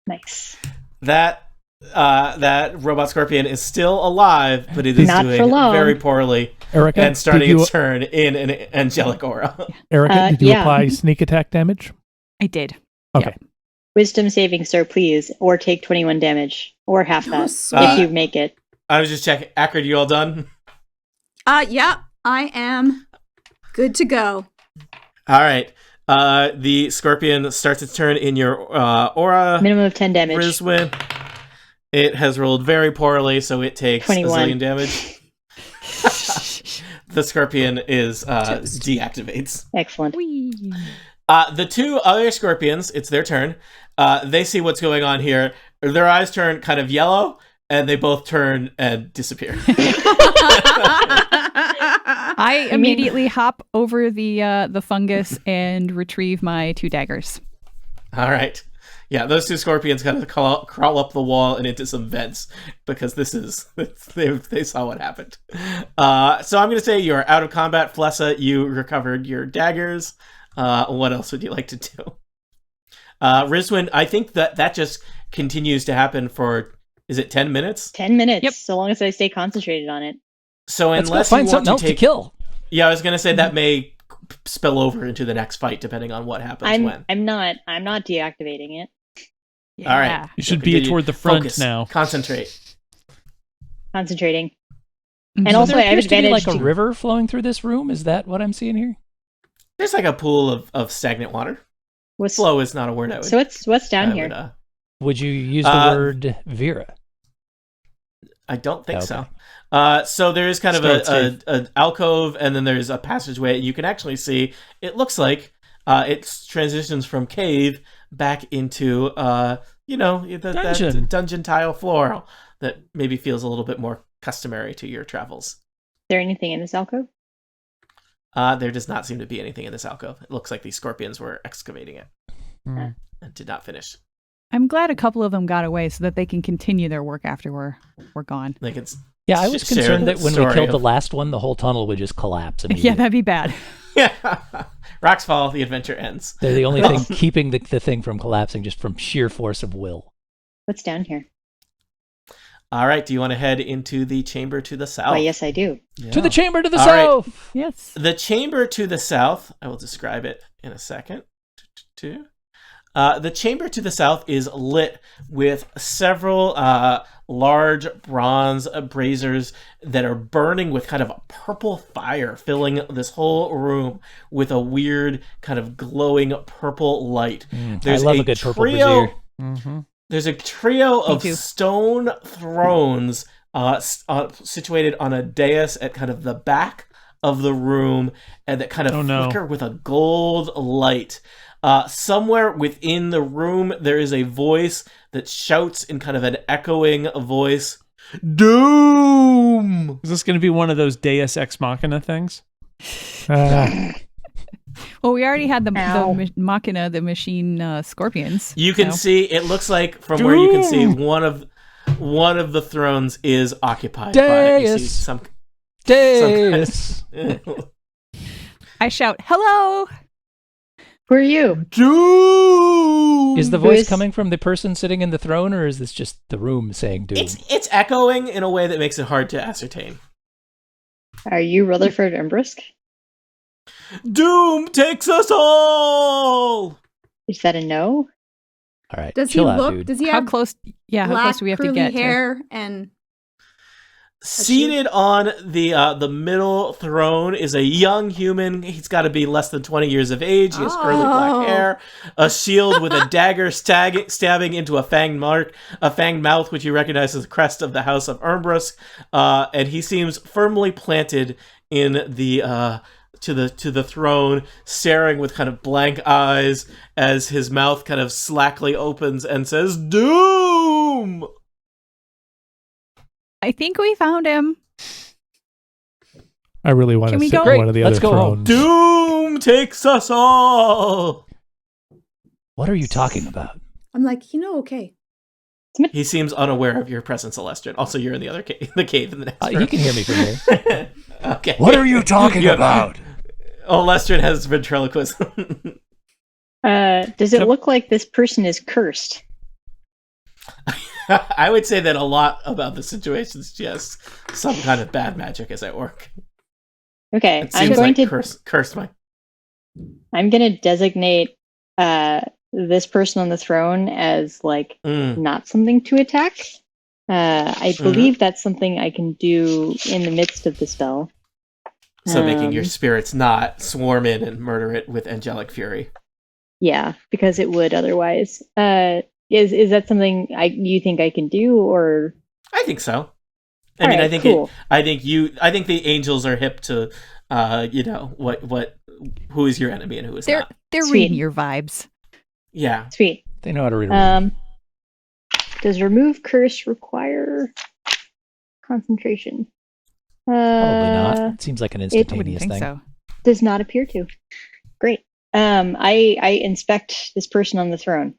Speaker 7: Nice.
Speaker 2: That robot scorpion is still alive, but it is
Speaker 7: Not for
Speaker 2: doing
Speaker 7: long.
Speaker 2: very poorly
Speaker 4: Erica,
Speaker 2: and starting
Speaker 4: did you,
Speaker 2: its turn in an angelic aura.
Speaker 4: Erica, did you
Speaker 7: yeah.
Speaker 4: apply sneak attack damage?
Speaker 1: I did.
Speaker 4: Okay.
Speaker 7: Wisdom saving throw, please, or take 21 damage, or half
Speaker 3: Oh,
Speaker 7: that
Speaker 3: sweet.
Speaker 7: if you make it.
Speaker 2: I was just checking. Akron, you all done?
Speaker 3: Yeah, I am good to go.
Speaker 2: All right. The scorpion starts its turn in your aura.
Speaker 7: Minimum of 10 damage.
Speaker 2: Rizwin. It has rolled very poorly, so it takes
Speaker 7: 21.
Speaker 2: a zillion damage. The scorpion is deactivates.
Speaker 7: Excellent.
Speaker 1: Whee.
Speaker 2: The two other scorpions, it's their turn. They see what's going on here. Their eyes turn kind of yellow, and they both turn and disappear.
Speaker 1: I immediately hop over the fungus and retrieve my 2 daggers.
Speaker 2: All right. Yeah, those two scorpions kind of crawl up the wall and into some vents because this is they saw what happened. So I'm going to say you're out of combat, Flessa. You recovered your daggers. What else would you like to do? Rizwin, I think that just continues to happen for, is it 10 minutes?
Speaker 7: 10 minutes,
Speaker 1: Yep.
Speaker 7: so long as I stay concentrated on it.
Speaker 2: So
Speaker 5: Let's go
Speaker 2: unless
Speaker 5: find
Speaker 2: you want
Speaker 5: something else to kill.
Speaker 2: Yeah, I was going to say that may spill over into the next fight depending on what happens when.
Speaker 7: I'm not deactivating it.
Speaker 1: Yeah.
Speaker 2: All right.
Speaker 6: You should be toward the front
Speaker 2: Focus.
Speaker 6: now.
Speaker 2: Concentrate.
Speaker 7: Concentrating.
Speaker 1: Mhm.
Speaker 7: And
Speaker 5: So
Speaker 7: also
Speaker 5: there
Speaker 7: I have
Speaker 5: appears to be
Speaker 7: advantage
Speaker 5: like a
Speaker 7: to-
Speaker 5: river flowing through this room. Is that what I'm seeing here?
Speaker 2: There's like a pool of stagnant water.
Speaker 7: What's,
Speaker 2: Flow is not a word I would.
Speaker 7: so what's down
Speaker 2: I
Speaker 7: here?
Speaker 2: would,
Speaker 5: Would you use the word Vera?
Speaker 2: I don't think
Speaker 5: Okay.
Speaker 2: so. So there is kind of
Speaker 6: Start safe.
Speaker 2: an alcove, and then there's a passageway. You can actually see. It looks like it transitions from cave back into
Speaker 6: Dungeon.
Speaker 2: that dungeon tile floor that maybe feels a little bit more customary to your travels.
Speaker 7: Is there anything in this alcove?
Speaker 2: There does not seem to be anything in this alcove. It looks like these scorpions were excavating it
Speaker 6: Hmm.
Speaker 2: and did not finish.
Speaker 1: I'm glad a couple of them got away so that they can continue their work after we're gone.
Speaker 2: Like it's
Speaker 5: Yeah, I was
Speaker 2: share
Speaker 5: concerned
Speaker 2: the
Speaker 5: that when we
Speaker 2: story
Speaker 5: killed the
Speaker 2: of-
Speaker 5: last one, the whole tunnel would just collapse
Speaker 1: Yeah,
Speaker 5: immediately.
Speaker 1: that'd be bad.
Speaker 2: rocks fall, the adventure ends.
Speaker 5: They're the only thing keeping the thing from collapsing just from sheer force of will.
Speaker 7: What's down here?
Speaker 2: All right, do you want to head into the chamber to the south?
Speaker 7: Oh, yes, I do.
Speaker 5: To the chamber to the
Speaker 2: All right.
Speaker 5: south!
Speaker 1: Yes.
Speaker 2: The chamber to the south, I will describe it in a second. The chamber to the south is lit with several large bronze braziers that are burning with kind of a purple fire, filling this whole room with a weird kind of glowing purple light.
Speaker 5: I love a good purple brazier.
Speaker 2: There's a trio of
Speaker 1: too.
Speaker 2: stone thrones situated on a dais at kind of the back of the room, and that kind of flicker with a gold light. Somewhere within the room, there is a voice that shouts in kind of an echoing voice, "Doom!"
Speaker 6: Is this going to be one of those Deus Ex Machina things?
Speaker 1: Well, we already had the Machina, the machine scorpions.
Speaker 2: You can see, it looks like from where you can see, one of the thrones is occupied by, you see, some
Speaker 5: Dais.
Speaker 1: I shout, "Hello!"
Speaker 7: Who are you?
Speaker 2: Doom!
Speaker 5: Is the voice coming from the person sitting in the throne, or is this just the room saying doom?
Speaker 2: It's echoing in a way that makes it hard to ascertain.
Speaker 7: Are you Rutherford Umbrisk?
Speaker 2: Doom takes us all!
Speaker 7: Is that a no?
Speaker 5: All right,
Speaker 3: Does he
Speaker 5: chill out,
Speaker 3: look?
Speaker 5: dude.
Speaker 3: Does he
Speaker 1: How
Speaker 3: have
Speaker 1: close? Yeah, how
Speaker 3: black
Speaker 1: close do we have to
Speaker 3: curly
Speaker 1: get?
Speaker 3: hair and
Speaker 2: Seated on the middle throne is a young human. He's got to be less than 20 years of age. He has curly black hair, a shield with a dagger stabbing into a fanged mouth, which you recognize as the crest of the House of Ermbrusk. And he seems firmly planted in the to the throne, staring with kind of blank eyes as his mouth kind of slackly opens and says, "Doom!"
Speaker 1: I think we found him.
Speaker 4: I really want
Speaker 1: Can
Speaker 4: to
Speaker 1: we
Speaker 4: sit
Speaker 1: go?
Speaker 4: in one of the
Speaker 5: Let's
Speaker 4: other
Speaker 5: go home.
Speaker 4: thrones.
Speaker 2: Doom takes us all!
Speaker 5: What are you talking about?
Speaker 3: I'm like, okay.
Speaker 2: He seems unaware of your presence, Olestran. Also, you're in the other cave, the cave in the next room.
Speaker 5: He can hear me from here.
Speaker 2: Okay.
Speaker 5: What are you talking about?
Speaker 2: Olestran has ventriloquism.
Speaker 7: Does it look like this person is cursed?
Speaker 2: I would say that a lot about the situation is just some kind of bad magic is at work.
Speaker 7: Okay,
Speaker 2: It seems like cursed my...
Speaker 7: I'm going to designate this person on the throne as not something to attack. I believe that's something I can do in the midst of the spell.
Speaker 2: So making your spirits not swarm in and murder it with angelic fury.
Speaker 7: Yeah, because it would otherwise. Is that something you think I can do, or?
Speaker 2: I think so. I think cool. I think the angels are hip to, who is your enemy and who is not.
Speaker 1: They're
Speaker 7: Sweet.
Speaker 1: reading your vibes.
Speaker 7: Yeah, sweet.
Speaker 5: They know how to read.
Speaker 7: Does remove curse require concentration?
Speaker 5: Probably not. It seems like an instantaneous thing.
Speaker 1: So.
Speaker 7: Does not appear to. Great. I inspect this person on the throne.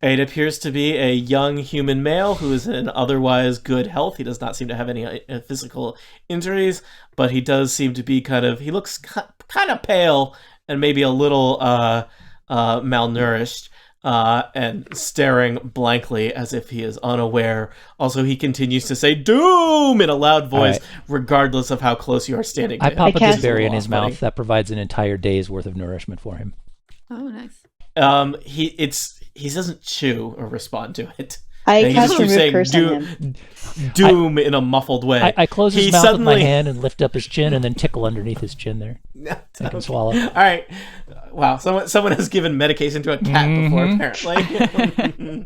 Speaker 2: It appears to be a young human male who is in otherwise good health. He does not seem to have any physical injuries, but he does seem to be he looks kind of pale and maybe a little malnourished, and staring blankly as if he is unaware. Also, he continues to say "Doom" in a loud voice, regardless of how close you are standing.
Speaker 5: I pop a gooseberry in his mouth. That provides an entire day's worth of nourishment for him.
Speaker 3: Oh, nice.
Speaker 2: He doesn't chew or respond to it.
Speaker 7: I cast remove curse on him.
Speaker 2: Doom in a muffled way.
Speaker 5: I close his mouth with my hand and lift up his chin and then tickle underneath his chin there. I can swallow.
Speaker 2: All right. Wow. Someone has given medication to a cat before, apparently.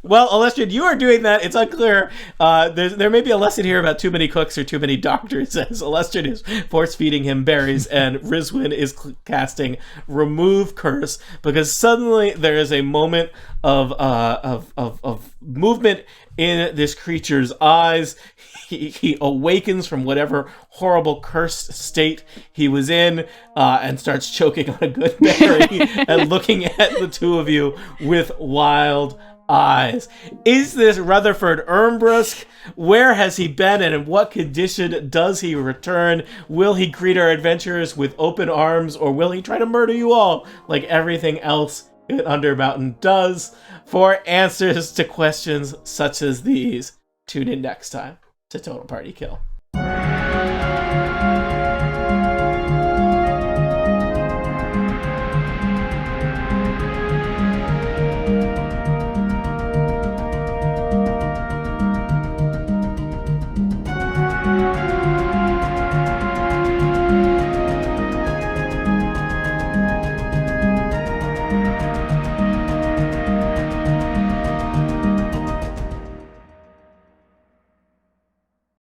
Speaker 2: Well, Olestran, you are doing that. It's unclear. There may be a lesson here about too many cooks or too many doctors, as Olestran is force-feeding him berries and Rizwin is casting Remove Curse, because suddenly there is a moment of movement in this creature's eyes. He awakens from whatever horrible cursed state he was in, and starts choking on a good berry and looking at the two of you with wild eyes. Is this Rutherford Ermbrusk? Where has he been, and in what condition does he return? Will he greet our adventurers with open arms, or will he try to murder you all like everything else in Undermountain does? For answers to questions such as these, tune in next time to Total Party Kill.